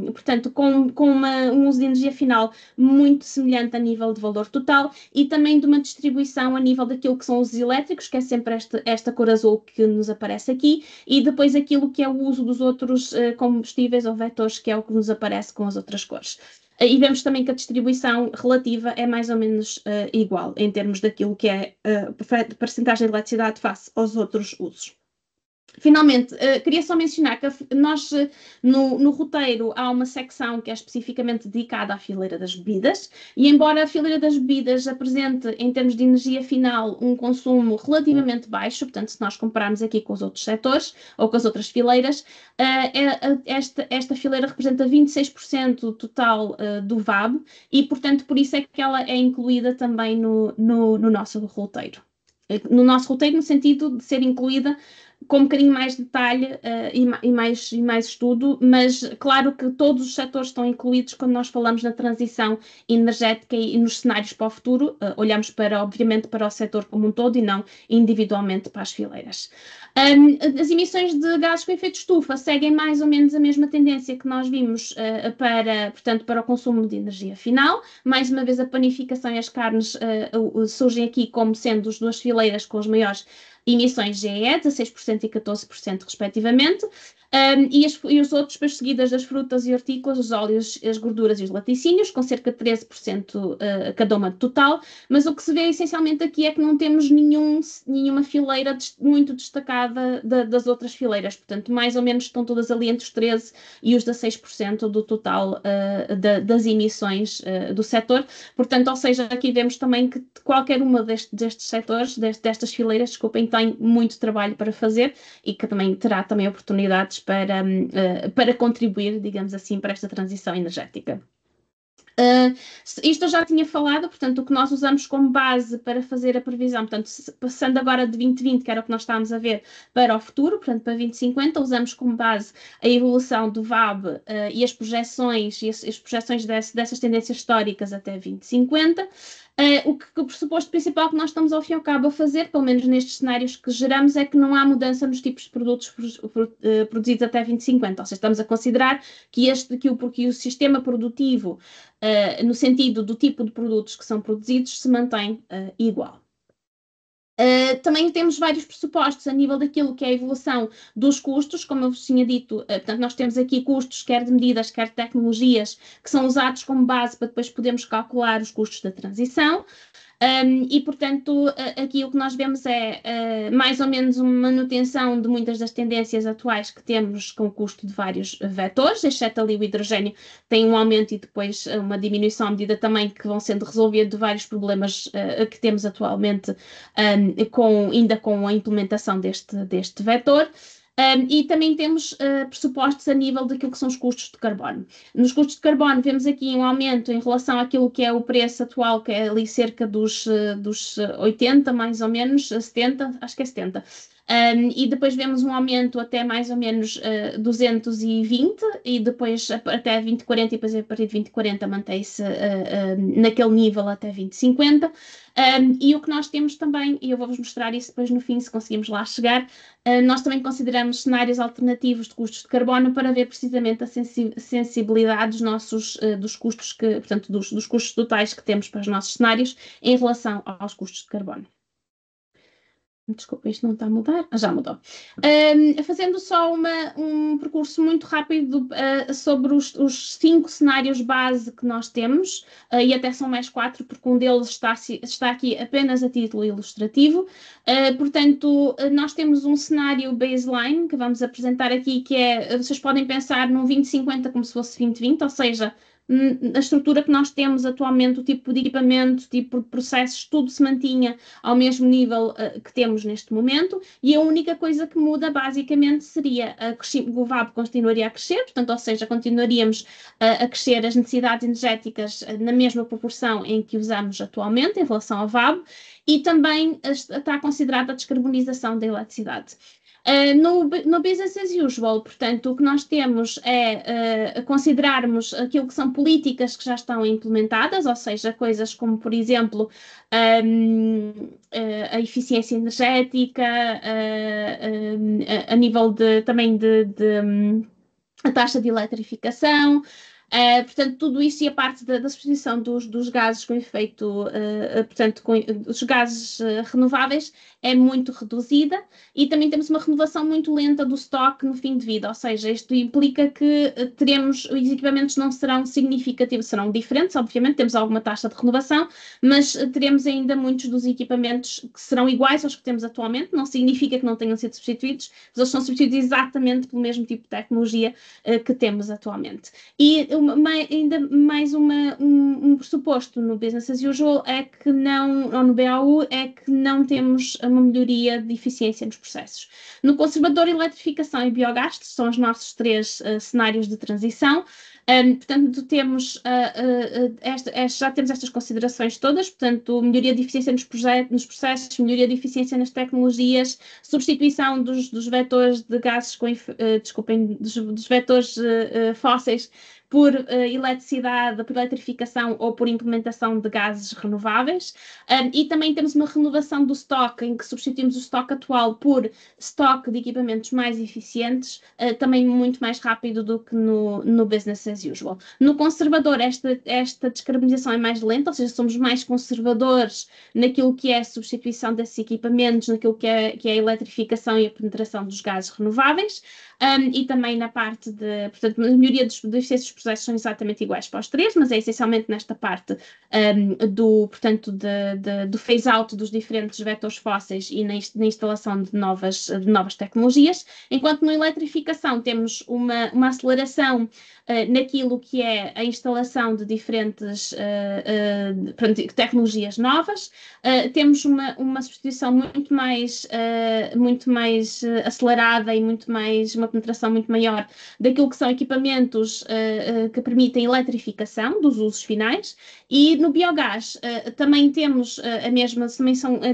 portanto, com um uso de energia final muito semelhante a nível de valor total e também de uma distribuição a nível daquilo que são os elétricos, que é sempre esta cor azul que nos aparece aqui, e depois aquilo que é o uso dos outros combustíveis ou vetores, que é o que nos aparece com as outras cores. E vemos também que a distribuição relativa é mais ou menos igual, em termos daquilo que é a percentagem de eletricidade face aos outros usos. Finalmente, queria só mencionar que nós, no roteiro, há uma secção que é especificamente dedicada à fileira das bebidas, e embora a fileira das bebidas apresente, em termos de energia final, um consumo relativamente baixo, portanto, se nós compararmos aqui com os outros setores ou com as outras fileiras, esta fileira representa 26% total do VAB, e, portanto, por isso é que ela é incluída também no nosso roteiro. No nosso roteiro, no sentido de ser incluída com um bocadinho mais detalhe e mais estudo, mas claro que todos os setores estão incluídos quando nós falamos na transição energética e nos cenários para o futuro, olhamos obviamente para o setor como um todo e não individualmente para as fileiras. As emissões de gases com efeito de estufa seguem mais ou menos a mesma tendência que nós vimos portanto, para o consumo de energia final. Mais uma vez, a panificação e as carnes surgem aqui como sendo as duas fileiras com as maiores emissões GEE, 16% e 14% respectivamente, e os outros, depois seguidas das frutas e hortícolas, os óleos, as gorduras e os laticínios, com cerca de 13% cada uma de total, mas o que se vê essencialmente aqui é que não temos nenhuma fileira muito destacada das outras fileiras, portanto, mais ou menos estão todas ali entre os 13% e os 16% do total das emissões do setor, portanto, ou seja, aqui vemos também que qualquer uma destes setores, destas fileiras, desculpem, tem muito trabalho para fazer e que também terá também oportunidades para contribuir, digamos assim, para esta transição energética. Isto eu já tinha falado, portanto, o que nós usamos como base para fazer a previsão, portanto, passando agora de 2020, que era o que nós estávamos a ver, para o futuro, portanto, para 2050, usamos como base a evolução do VAB e as projeções, dessas tendências históricas até 2050. O pressuposto principal que nós estamos ao fim e ao cabo a fazer, pelo menos nestes cenários que geramos, é que não há mudança nos tipos de produtos produzidos até 2050, ou seja, estamos a considerar que o sistema produtivo, no sentido do tipo de produtos que são produzidos, se mantém igual. Também temos vários pressupostos a nível daquilo que é a evolução dos custos, como eu vos tinha dito, portanto, nós temos aqui custos, quer de medidas, quer de tecnologias, que são usados como base para depois podermos calcular os custos da transição. E, portanto, aqui o que nós vemos é mais ou menos uma manutenção de muitas das tendências atuais que temos com o custo de vários vetores, exceto ali o hidrogênio tem um aumento e depois uma diminuição à medida também que vão sendo resolvidos vários problemas que temos atualmente ainda com a implementação deste vetor. E também temos pressupostos a nível daquilo que são os custos de carbono. Nos custos de carbono vemos aqui um aumento em relação àquilo que é o preço atual, que é ali cerca dos 80, mais ou menos, 70, acho que é 70. E depois vemos um aumento até mais ou menos 220 e depois até 2040 e depois a partir de 2040 mantém-se naquele nível até 2050. E o que nós temos também, e eu vou-vos mostrar isso depois no fim, se conseguimos lá chegar, nós também consideramos cenários alternativos de custos de carbono para ver precisamente a sensibilidade dos custos portanto, dos custos totais que temos para os nossos cenários em relação aos custos de carbono. Desculpa, isto não está a mudar. Já mudou. Fazendo só um percurso muito rápido sobre os 5 cenários base que nós temos, e até são mais 4, porque um deles está aqui apenas a título ilustrativo. Portanto, nós temos um cenário baseline que vamos apresentar aqui, que vocês podem pensar num 2050 como se fosse 2020, ou seja, a estrutura que nós temos atualmente, o tipo de equipamento, o tipo de processos, tudo se mantinha ao mesmo nível que temos neste momento, e a única coisa que muda basicamente seria o VAB continuaria a crescer, portanto, ou seja, continuaríamos a crescer as necessidades energéticas na mesma proporção em que usamos atualmente em relação ao VAB, e também está considerada a descarbonização da eletricidade. No business as usual, portanto, o que nós temos é considerarmos aquilo que são políticas que já estão implementadas, ou seja, coisas como, por exemplo, a eficiência energética, a nível também de a taxa de eletrificação. Portanto, tudo isso e a parte da substituição dos gases com efeito, portanto, os gases renováveis é muito reduzida, e também temos uma renovação muito lenta do estoque no fim de vida, ou seja, isto implica que os equipamentos não serão significativos, serão diferentes, obviamente, temos alguma taxa de renovação, mas teremos ainda muitos dos equipamentos que serão iguais aos que temos atualmente, não significa que não tenham sido substituídos, mas eles são substituídos exatamente pelo mesmo tipo de tecnologia que temos atualmente. E ainda mais um pressuposto no business as usual é que não, ou no BAU, é que não temos uma melhoria de eficiência nos processos. No conservador, eletrificação e biogás são os nossos três cenários de transição. Portanto, já temos estas considerações todas, portanto, melhoria de eficiência nos processos, melhoria de eficiência nas tecnologias, substituição dos vetores de gases dos vetores fósseis por eletricidade, por eletrificação ou por implementação de gases renováveis. E também temos uma renovação do estoque, em que substituímos o estoque atual por estoque de equipamentos mais eficientes, também muito mais rápido do que no business as usual. No conservador, esta descarbonização é mais lenta, ou seja, somos mais conservadores naquilo que é a substituição desses equipamentos, naquilo que é a eletrificação e a penetração dos gases renováveis. E também na parte portanto, a maioria da eficiência dos processos são exatamente iguais para os três, mas é essencialmente nesta parte portanto, do phase-out dos diferentes vetores fósseis e na instalação de novas tecnologias, enquanto na eletrificação temos uma aceleração naquilo que é a instalação de diferentes tecnologias novas, temos uma substituição muito mais acelerada e uma penetração muito maior daquilo que são equipamentos que permitem eletrificação dos usos finais, e no biogás também temos a mesma,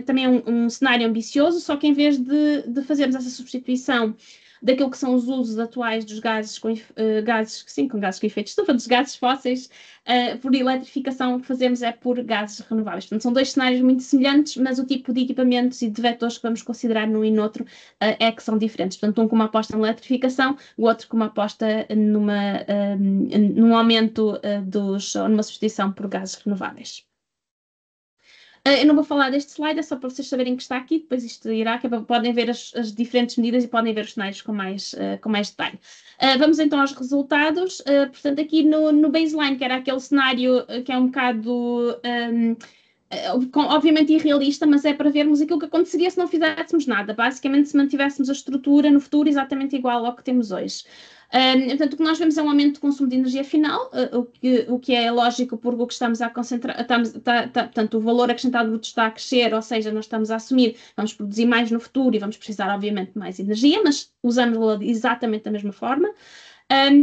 também é um cenário ambicioso, só que em vez de fazermos essa substituição daquilo que são os usos atuais dos gases com efeito de estufa, dos gases fósseis, por eletrificação, o que fazemos é por gases renováveis. Portanto, são dois cenários muito semelhantes, mas o tipo de equipamentos e de vetores que vamos considerar num e no outro é que são diferentes. Portanto, um com uma aposta na eletrificação, o outro com uma aposta num aumento ou numa substituição por gases renováveis. Eu não vou falar deste slide, é só para vocês saberem que está aqui, depois isto irá, podem ver as diferentes medidas e podem ver os cenários com mais detalhe. Vamos então aos resultados. Portanto, aqui no baseline, que era aquele cenário que é um bocado, obviamente irrealista, mas é para vermos aquilo que aconteceria se não fizéssemos nada. Basicamente, se mantivéssemos a estrutura no futuro exatamente igual ao que temos hoje. Portanto, o que nós vemos é um aumento de consumo de energia final, o que é lógico porque o que estamos a concentrar, portanto, o valor acrescentado bruto está a crescer, ou seja, nós estamos a assumir, vamos produzir mais no futuro e vamos precisar, obviamente, de mais energia, mas usamos-la exatamente da mesma forma.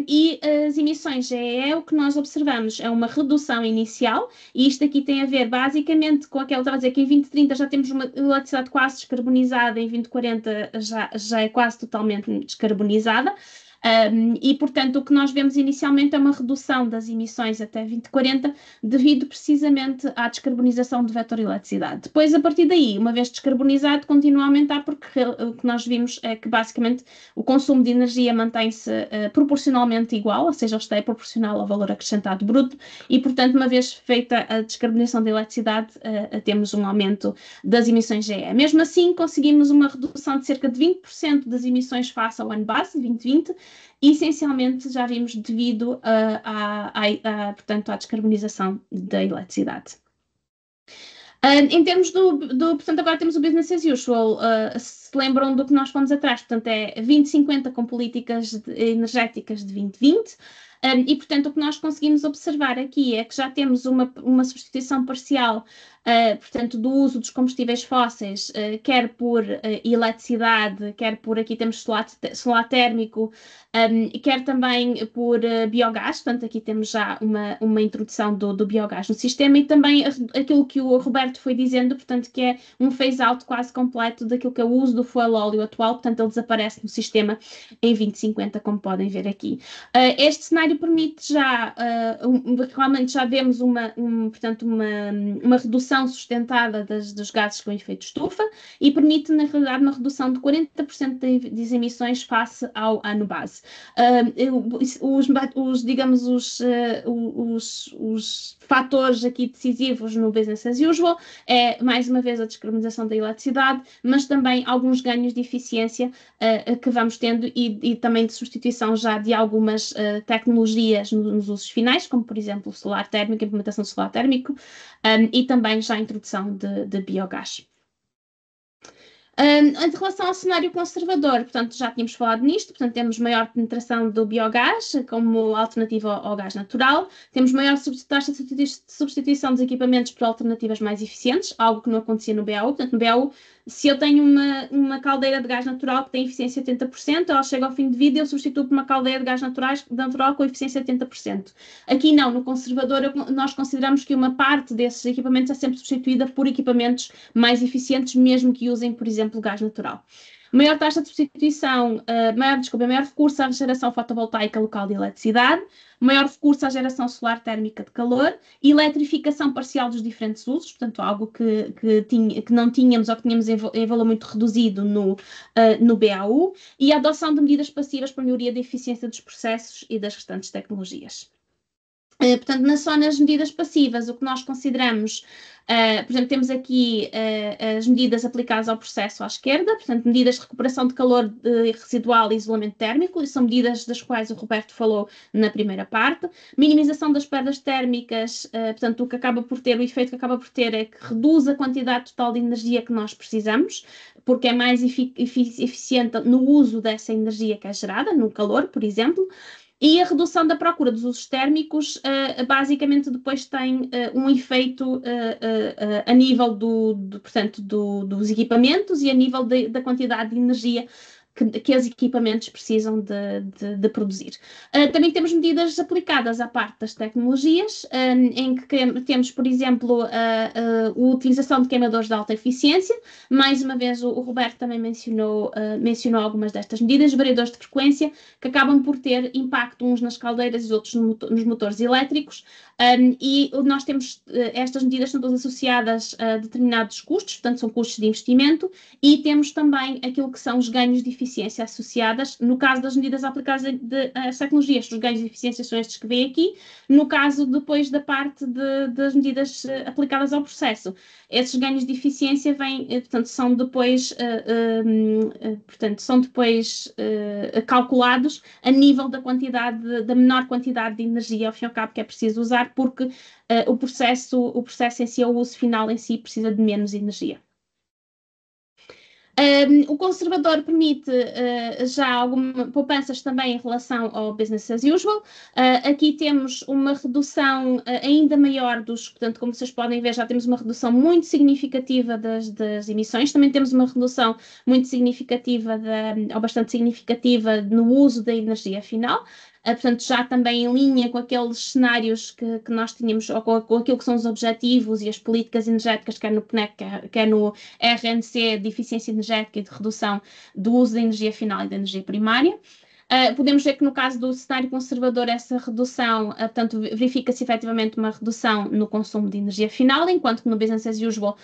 E as emissões GEE, o que nós observamos é uma redução inicial, e isto aqui tem a ver basicamente com aquela, estava a dizer que em 2030 já temos uma eletricidade quase descarbonizada, em 2040 já é quase totalmente descarbonizada. E, portanto, o que nós vemos inicialmente é uma redução das emissões até 2040, devido precisamente à descarbonização do vetor eletricidade. Depois, a partir daí, uma vez descarbonizado, continua a aumentar, porque o que nós vimos é que, basicamente, o consumo de energia mantém-se proporcionalmente igual, ou seja, está proporcional ao valor acrescentado bruto, e, portanto, uma vez feita a descarbonização da eletricidade, temos um aumento das emissões GE. Mesmo assim, conseguimos uma redução de cerca de 20% das emissões face ao ano base, 2020, e, essencialmente, já vimos devido portanto, à descarbonização da eletricidade. Em termos portanto, agora temos o business as usual, se lembram do que nós fomos atrás, portanto, é 2050 com políticas energéticas de 2020, e, portanto, o que nós conseguimos observar aqui é que já temos uma substituição parcial, portanto, do uso dos combustíveis fósseis, quer por eletricidade, quer por, aqui temos solar térmico, quer também por biogás, portanto, aqui temos já uma introdução do biogás no sistema, e também aquilo que o Roberto foi dizendo, portanto, que é um phase-out quase completo daquilo que é o uso do fuel óleo atual, portanto, ele desaparece no sistema em 2050, como podem ver aqui. Este cenário permite já, realmente já vemos portanto, uma redução sustentada dos gases com efeito de estufa, e permite, na realidade, uma redução de 40% das emissões face ao ano base. Digamos, os fatores aqui decisivos no business as usual é, mais uma vez, a descarbonização da eletricidade, mas também alguns ganhos de eficiência que vamos tendo, e também de substituição já de algumas tecnologias nos usos finais, como, por exemplo, o solar térmico, a implementação do solar térmico, e também já a introdução de biogás. Em relação ao cenário conservador, portanto, já tínhamos falado nisto, portanto, temos maior penetração do biogás como alternativa ao gás natural, temos maior taxa de substituição dos equipamentos por alternativas mais eficientes, algo que não acontecia no BAU. Portanto, no BAU, se eu tenho uma caldeira de gás natural que tem eficiência 80%, ela chega ao fim de vida e eu substituo por uma caldeira de gás natural com eficiência 80%. Aqui não, no conservador, nós consideramos que uma parte desses equipamentos é sempre substituída por equipamentos mais eficientes, mesmo que usem, por exemplo, gás natural. Maior taxa de substituição, maior recurso à geração fotovoltaica local de eletricidade, maior recurso à geração solar térmica de calor, eletrificação parcial dos diferentes usos, portanto, algo que não tínhamos ou que tínhamos em valor muito reduzido no BAU, e a adoção de medidas passivas para melhoria da eficiência dos processos e das restantes tecnologias. Portanto, só nas medidas passivas, o que nós consideramos, por exemplo, temos aqui as medidas aplicadas ao processo à esquerda, portanto, medidas de recuperação de calor residual e isolamento térmico, e são medidas das quais o Roberto falou na primeira parte. Minimização das perdas térmicas, portanto, o efeito que acaba por ter é que reduz a quantidade total de energia que nós precisamos, porque é mais eficiente no uso dessa energia que é gerada, no calor, por exemplo. E a redução da procura dos usos térmicos, basicamente, depois tem um efeito a nível portanto, dos equipamentos e a nível da quantidade de energia que os equipamentos precisam de produzir. Também temos medidas aplicadas à parte das tecnologias, em que temos, por exemplo, a utilização de queimadores de alta eficiência. Mais uma vez, o Roberto também mencionou algumas destas medidas, variadores de frequência, que acabam por ter impacto uns nas caldeiras e outros nos motores elétricos. E nós temos, estas medidas são todas associadas a determinados custos, portanto, são custos de investimento, e temos também aquilo que são os ganhos de eficiência associadas. No caso das medidas aplicadas às tecnologias, os ganhos de eficiência são estes que vêm aqui. No caso, depois da parte das medidas aplicadas ao processo, esses ganhos de eficiência são depois calculados a nível da menor quantidade de energia, ao fim e ao cabo, que é preciso usar, porque o processo em si, o uso final em si, precisa de menos energia. O conservador permite já algumas poupanças também em relação ao business as usual. Aqui temos uma redução ainda maior portanto, como vocês podem ver, já temos uma redução muito significativa das emissões. Também temos uma redução muito significativa, ou bastante significativa, no uso da energia final. Portanto, já também em linha com aqueles cenários que nós tínhamos, ou com aquilo que são os objetivos e as políticas energéticas, quer no PNEC, quer no RNC, de eficiência energética e de redução do uso da energia final e da energia primária. Podemos ver que no caso do cenário conservador, essa redução, portanto, verifica-se efetivamente uma redução no consumo de energia final, enquanto que no business as usual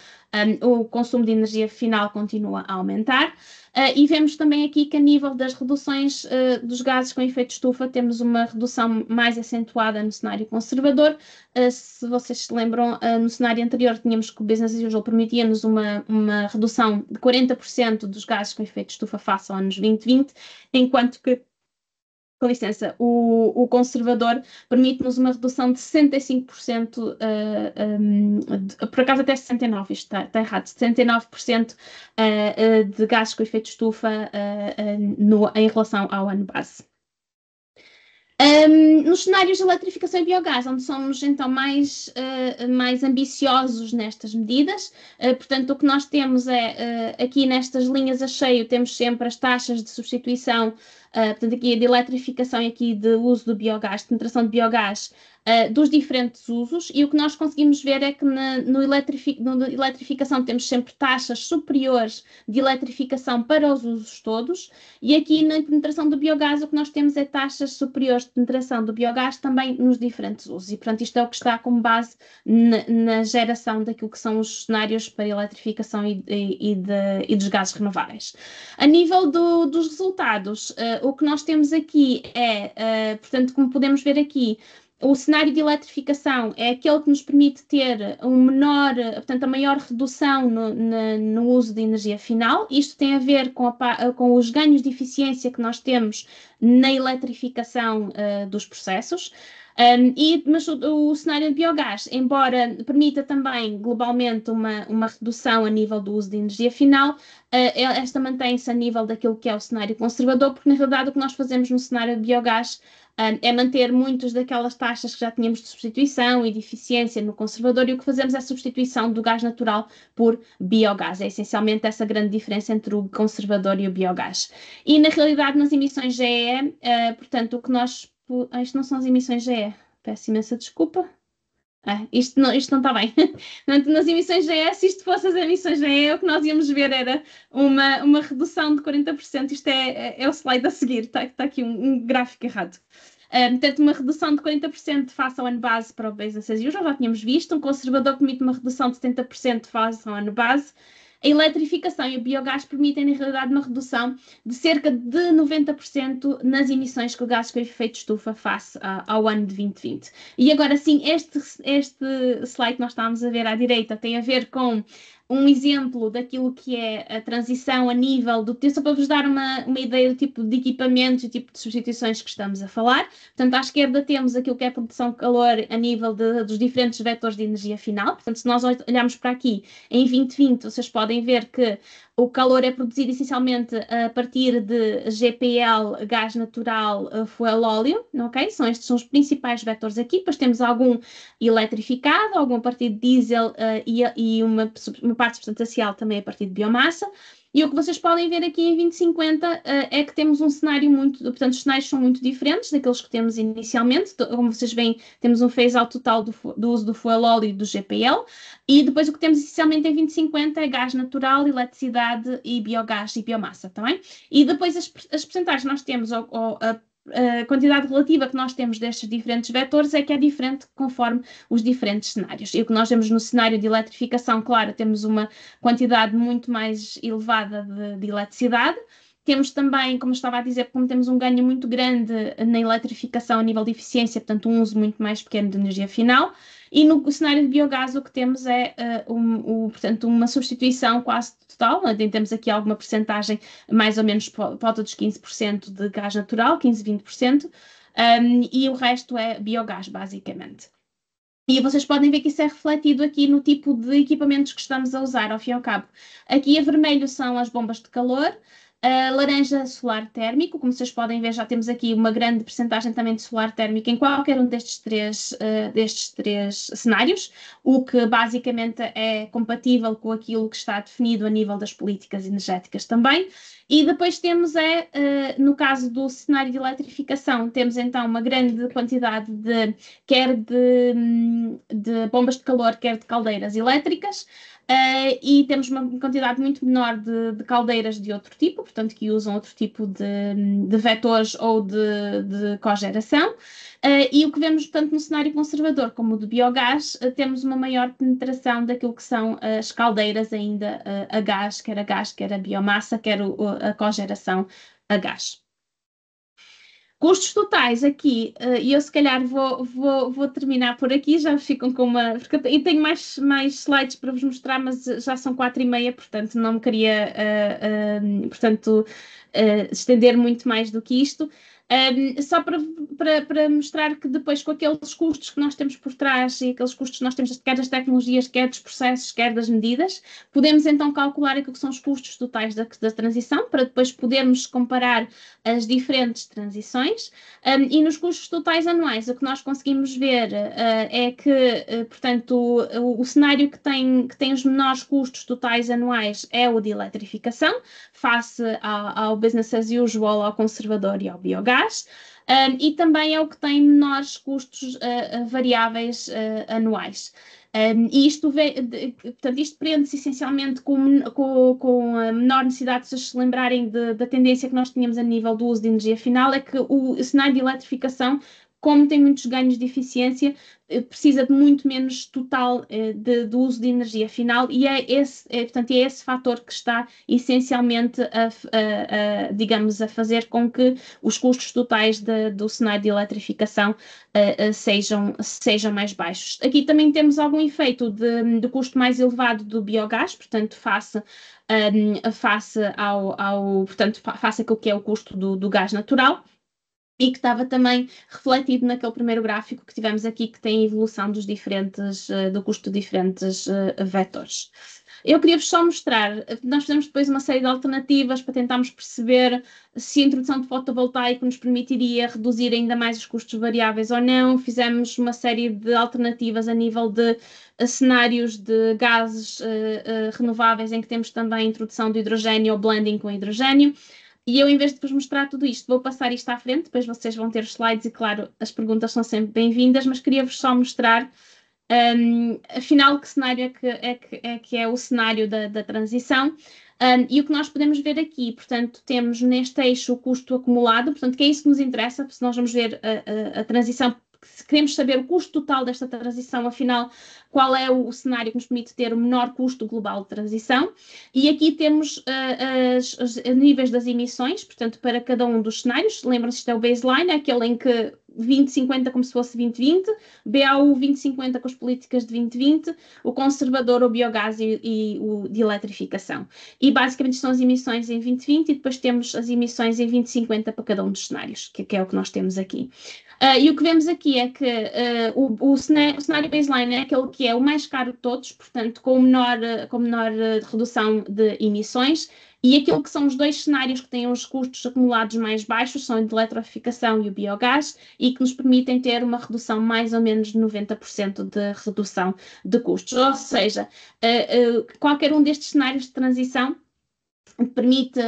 o consumo de energia final continua a aumentar. E vemos também aqui que a nível das reduções dos gases com efeito de estufa, temos uma redução mais acentuada no cenário conservador. Se vocês se lembram, no cenário anterior tínhamos que o business as usual permitia-nos uma redução de 40% dos gases com efeito de estufa face aos anos 2020, enquanto que, com licença, o conservador permite-nos uma redução de 65%, por acaso até 69%, isto está errado, 69% de gases com efeito de estufa em relação ao ano base. Nos cenários de eletrificação e biogás, onde somos então mais ambiciosos nestas medidas, portanto, o que nós temos é, aqui nestas linhas a cheio, temos sempre as taxas de substituição, portanto, aqui de eletrificação e aqui de uso do biogás, de penetração de biogás, dos diferentes usos, e o que nós conseguimos ver é que na eletrificação temos sempre taxas superiores de eletrificação para os usos todos, e aqui na penetração do biogás o que nós temos é taxas superiores de penetração do biogás também nos diferentes usos, e portanto isto é o que está como base na geração daquilo que são os cenários para eletrificação e dos gases renováveis. A nível dos resultados, o que nós temos aqui é, portanto, como podemos ver aqui, o cenário de eletrificação é aquele que nos permite ter portanto, a maior redução no uso de energia final. Isto tem a ver com os ganhos de eficiência que nós temos na eletrificação dos processos. Mas o cenário de biogás, embora permita também globalmente uma redução a nível do uso de energia final, esta mantém-se a nível daquilo que é o cenário conservador, porque na realidade o que nós fazemos no cenário de biogás é manter muitas daquelas taxas que já tínhamos de substituição e de eficiência no conservador, e o que fazemos é a substituição do gás natural por biogás. É essencialmente essa grande diferença entre o conservador e o biogás. E na realidade, nas emissões GE, portanto, o que nós... Isto não são as emissões GE, peço imensa desculpa. Isto não está bem. Nas emissões GE, se isto fosse as emissões GE, o que nós íamos ver era uma redução de 40%. Isto é o slide a seguir, está aqui um gráfico errado. Portanto, uma redução de 40% face ao ano base para o business as usual, já tínhamos visto. Um conservador permite uma redução de 70% face ao ano base. A eletrificação e o biogás permitem, na realidade, uma redução de cerca de 90% nas emissões de gases com efeito de estufa face ao ano de 2020. E agora sim, este slide que nós estamos a ver à direita tem a ver com um exemplo daquilo que é a transição a nível do... Só para vos dar uma ideia do tipo de equipamentos e tipo de substituições que estamos a falar. Portanto, à esquerda temos aquilo que é a produção de calor a nível dos diferentes vetores de energia final. Portanto, se nós olharmos para aqui, em 2020, vocês podem ver que o calor é produzido essencialmente a partir de GPL, gás natural, fuel óleo, ok? Estes são os principais vetores aqui. Depois temos algum eletrificado, algum a partir de diesel e uma parte substancial também a partir de biomassa. E o que vocês podem ver aqui em 2050 é que temos um cenário portanto, os cenários são muito diferentes daqueles que temos inicialmente. Como vocês veem, temos um phase-out total do uso do fuel óleo e do GPL. E depois o que temos essencialmente em 2050 é gás natural, eletricidade e biogás e biomassa, tá bem? E depois as percentagens nós temos, a quantidade relativa que nós temos destes diferentes vetores é que é diferente conforme os diferentes cenários. E o que nós temos no cenário de eletrificação, claro, temos uma quantidade muito mais elevada de eletricidade. Temos também, como eu estava a dizer, como temos um ganho muito grande na eletrificação a nível de eficiência, portanto um uso muito mais pequeno de energia final. E no cenário de biogás o que temos é portanto, uma substituição quase total. Temos aqui alguma percentagem, mais ou menos por volta dos 15% de gás natural, 15-20%, e o resto é biogás, basicamente. E vocês podem ver que isso é refletido aqui no tipo de equipamentos que estamos a usar, ao fim e ao cabo. Aqui a vermelho são as bombas de calor, a laranja solar térmico, como vocês podem ver, já temos aqui uma grande percentagem também de solar térmico em qualquer um destes três cenários, o que basicamente é compatível com aquilo que está definido a nível das políticas energéticas também. E depois temos, no caso do cenário de eletrificação, temos então uma grande quantidade quer de bombas de calor, quer de caldeiras elétricas. E temos uma quantidade muito menor de caldeiras de outro tipo, portanto, que usam outro tipo de vetores ou de cogeração. E o que vemos tanto no cenário conservador como o de biogás, temos uma maior penetração daquilo que são as caldeiras ainda a gás, quer a biomassa, quer a cogeração a gás. Custos totais aqui, e eu se calhar vou terminar por aqui, já ficam com uma... Porque eu tenho mais slides para vos mostrar, mas já são 4h30, portanto não me queria estender muito mais do que isto. Só para mostrar que depois com aqueles custos que nós temos por trás e aqueles custos que nós temos quer das tecnologias, quer dos processos, quer das medidas, podemos então calcular aquilo que são os custos totais da transição para depois podermos comparar as diferentes transições. E nos custos totais anuais o que nós conseguimos ver é que, portanto, o cenário que tem os menores custos totais anuais é o de eletrificação, face ao business as usual, ao conservador e ao biogás. E também é o que tem menores custos variáveis anuais. E isto prende-se essencialmente com a menor necessidade, se vocês se lembrarem da tendência que nós tínhamos a nível do uso de energia final, é que o cenário de eletrificação, como tem muitos ganhos de eficiência, precisa de muito menos total do uso de energia final, e portanto, é esse fator que está essencialmente digamos, a fazer com que os custos totais do cenário de eletrificação sejam mais baixos. Aqui também temos algum efeito de custo mais elevado do biogás, portanto, face àquilo que é o custo do gás natural. e que estava também refletido naquele primeiro gráfico que tivemos aqui, que tem a evolução dos diferentes, do custo de diferentes vetores. Eu queria-vos só mostrar, nós fizemos depois uma série de alternativas para tentarmos perceber se a introdução de fotovoltaico nos permitiria reduzir ainda mais os custos variáveis ou não. Fizemos uma série de alternativas a nível de cenários de gases renováveis, em que temos também a introdução de hidrogênio ou blending com hidrogênio. E eu, em vez de vos mostrar tudo isto, vou passar isto à frente, depois vocês vão ter os slides e, claro, as perguntas são sempre bem-vindas, mas queria-vos só mostrar, afinal, que cenário é que é o cenário da transição. E o que nós podemos ver aqui, portanto, temos neste eixo o custo acumulado, portanto, que é isso que nos interessa, se nós vamos ver a transição, se queremos saber o custo total desta transição, afinal, qual é o cenário que nos permite ter o menor custo global de transição. E aqui temos os níveis das emissões, portanto, para cada um dos cenários. Lembram-se, isto é o baseline, é aquele em que 2050 como se fosse 2020, BAU 2050 com as políticas de 2020, o conservador, o biogás e o de eletrificação. E basicamente são as emissões em 2020 e depois temos as emissões em 2050 para cada um dos cenários, que é o que nós temos aqui. E o que vemos aqui é que o cenário baseline é aquele que é o mais caro de todos, portanto, com menor redução de emissões, e aquilo que são os dois cenários que têm os custos acumulados mais baixos são a de eletrificação e o biogás, e que nos permitem ter uma redução mais ou menos de 90% de redução de custos. Ou seja, qualquer um destes cenários de transição permite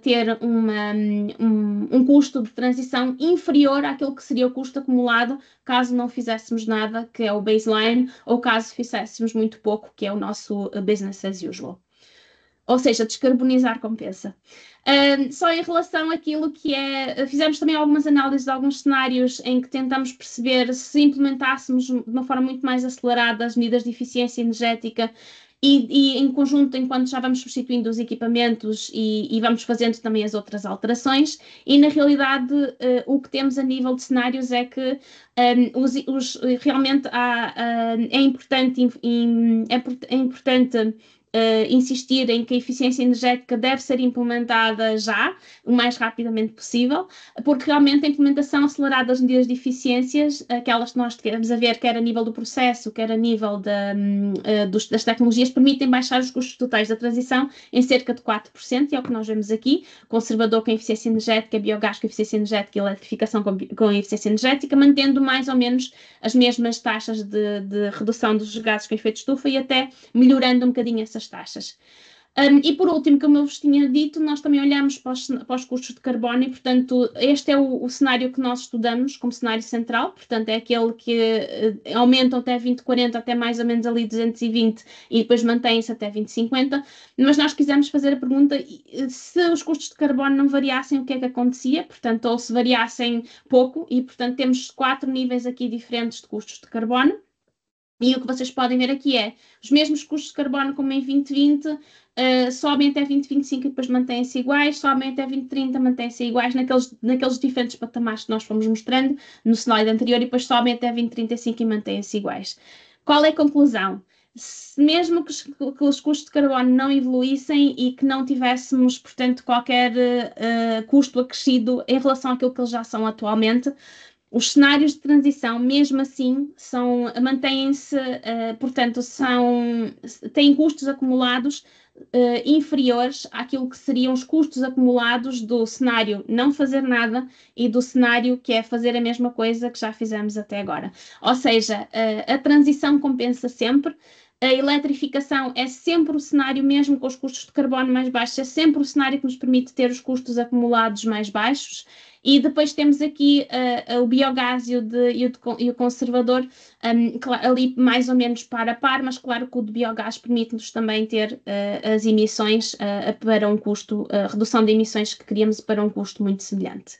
ter um custo de transição inferior àquilo que seria o custo acumulado caso não fizéssemos nada, que é o baseline, ou caso fizéssemos muito pouco, que é o nosso business as usual. Ou seja, descarbonizar compensa. Só em relação àquilo que é... Fizemos também algumas análises de alguns cenários em que tentamos perceber se implementássemos de uma forma muito mais acelerada as medidas de eficiência energética e em conjunto, enquanto já vamos substituindo os equipamentos e vamos fazendo também as outras alterações, e na realidade o que temos a nível de cenários é que realmente é importante insistir em que a eficiência energética deve ser implementada já, o mais rapidamente possível, porque realmente a implementação acelerada das medidas de eficiências, aquelas que nós queremos a ver, quer a nível do processo, quer a nível das tecnologias, permitem baixar os custos totais da transição em cerca de 4%, e é o que nós vemos aqui, conservador com eficiência energética, biogás com eficiência energética e eletrificação com eficiência energética, mantendo mais ou menos as mesmas taxas de redução dos gases com efeito de estufa e até melhorando um bocadinho essas taxas. E por último, como eu vos tinha dito, nós também olhamos para os custos de carbono e, portanto, este é o cenário que nós estudamos como cenário central, portanto, é aquele que aumenta até 2040, até mais ou menos ali 220 e depois mantém-se até 2050, mas nós quisemos fazer a pergunta se os custos de carbono não variassem, o que é que acontecia, portanto, ou se variassem pouco, e, portanto, temos 4 níveis aqui diferentes de custos de carbono. E o que vocês podem ver aqui é os mesmos custos de carbono como em 2020, sobem até 2025 e depois mantêm-se iguais, sobem até 2030, mantêm-se iguais naqueles diferentes patamares que nós fomos mostrando no slide anterior, e depois sobem até 2035 e mantêm-se iguais. Qual é a conclusão? Mesmo que os custos de carbono não evoluíssem e que não tivéssemos, portanto, qualquer custo acrescido em relação àquilo que eles já são atualmente, os cenários de transição, mesmo assim, mantêm-se, portanto, têm custos acumulados inferiores àquilo que seriam os custos acumulados do cenário não fazer nada e do cenário que é fazer a mesma coisa que já fizemos até agora. Ou seja, a transição compensa sempre. A eletrificação é sempre o cenário, mesmo com os custos de carbono mais baixos, é sempre o cenário que nos permite ter os custos acumulados mais baixos. E depois temos aqui o biogás e o conservador ali mais ou menos par a par, mas claro que o de biogás permite-nos também ter as emissões para um custo, a redução de emissões que queríamos para um custo muito semelhante.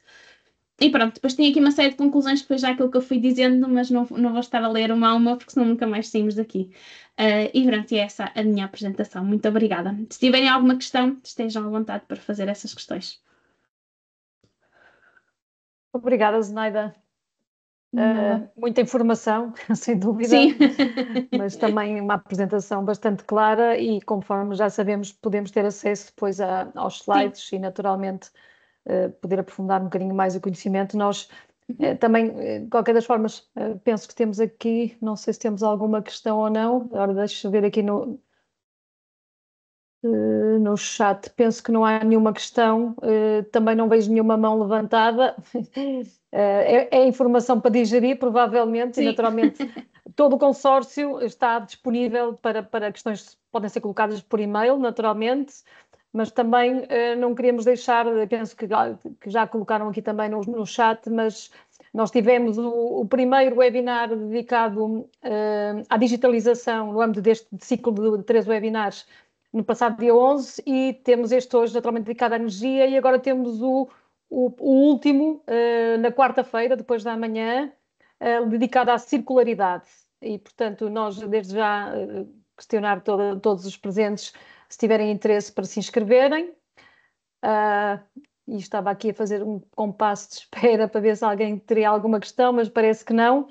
E pronto, depois tem aqui uma série de conclusões que foi já aquilo que eu fui dizendo, mas não vou estar a ler uma a uma, porque senão nunca mais saímos daqui. E pronto, é essa a minha apresentação. Muito obrigada. Se tiverem alguma questão, estejam à vontade para fazer essas questões. Obrigada, Zeneida. Muita informação, sem dúvida, Sim. mas também uma apresentação bastante clara, e conforme já sabemos, podemos ter acesso depois aos slides. Sim. E naturalmente poder aprofundar um bocadinho mais o conhecimento. Nós também, de qualquer das formas, penso que temos aqui, não sei se temos alguma questão ou não, agora deixa eu ver aqui no chat, penso que não há nenhuma questão, também não vejo nenhuma mão levantada. É informação para digerir, provavelmente, Sim. e naturalmente todo o consórcio está disponível para questões que podem ser colocadas por e-mail, naturalmente, mas também não queríamos deixar, penso que já colocaram aqui também no chat, mas nós tivemos o primeiro webinar dedicado à digitalização no âmbito deste ciclo de 3 webinars no passado dia 11 e temos este hoje naturalmente dedicado à energia e agora temos o último na quarta-feira, depois da manhã, dedicado à circularidade. E, portanto, nós desde já questionar todos os presentes se tiverem interesse para se inscreverem. E estava aqui a fazer um compasso de espera para ver se alguém teria alguma questão, mas parece que não.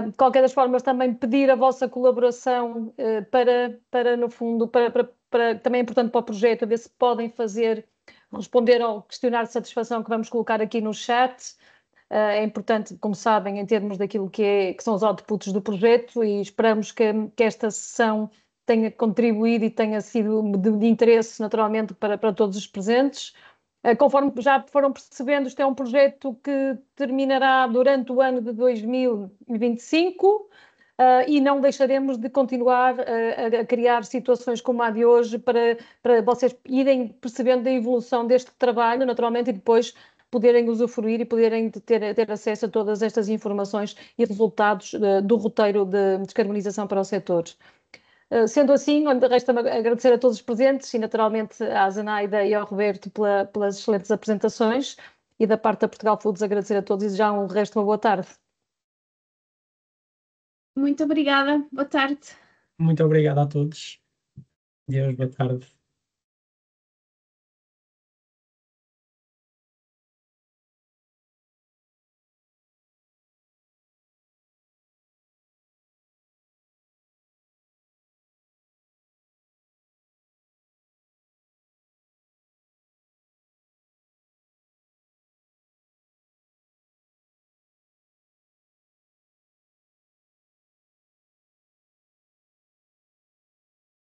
De qualquer das formas, também pedir a vossa colaboração para, no fundo, também é importante para o projeto, a ver se podem responder ao questionário de satisfação que vamos colocar aqui no chat. É importante, como sabem, em termos daquilo que são os outputs do projeto e esperamos que esta sessão tenha contribuído e tenha sido de interesse, naturalmente, para todos os presentes. Conforme já foram percebendo, isto é um projeto que terminará durante o ano de 2025 e não deixaremos de continuar a criar situações como a de hoje para vocês irem percebendo a evolução deste trabalho, naturalmente, e depois poderem usufruir e poderem ter acesso a todas estas informações e resultados do roteiro de descarbonização para o setor. Sendo assim, resta-me agradecer a todos os presentes e naturalmente à Zenaida e ao Roberto pelas excelentes apresentações e da parte da Portugal Foods agradecer a todos e desejar um resto de uma boa tarde. Muito obrigada, boa tarde. Muito obrigado a todos. Deus, boa tarde.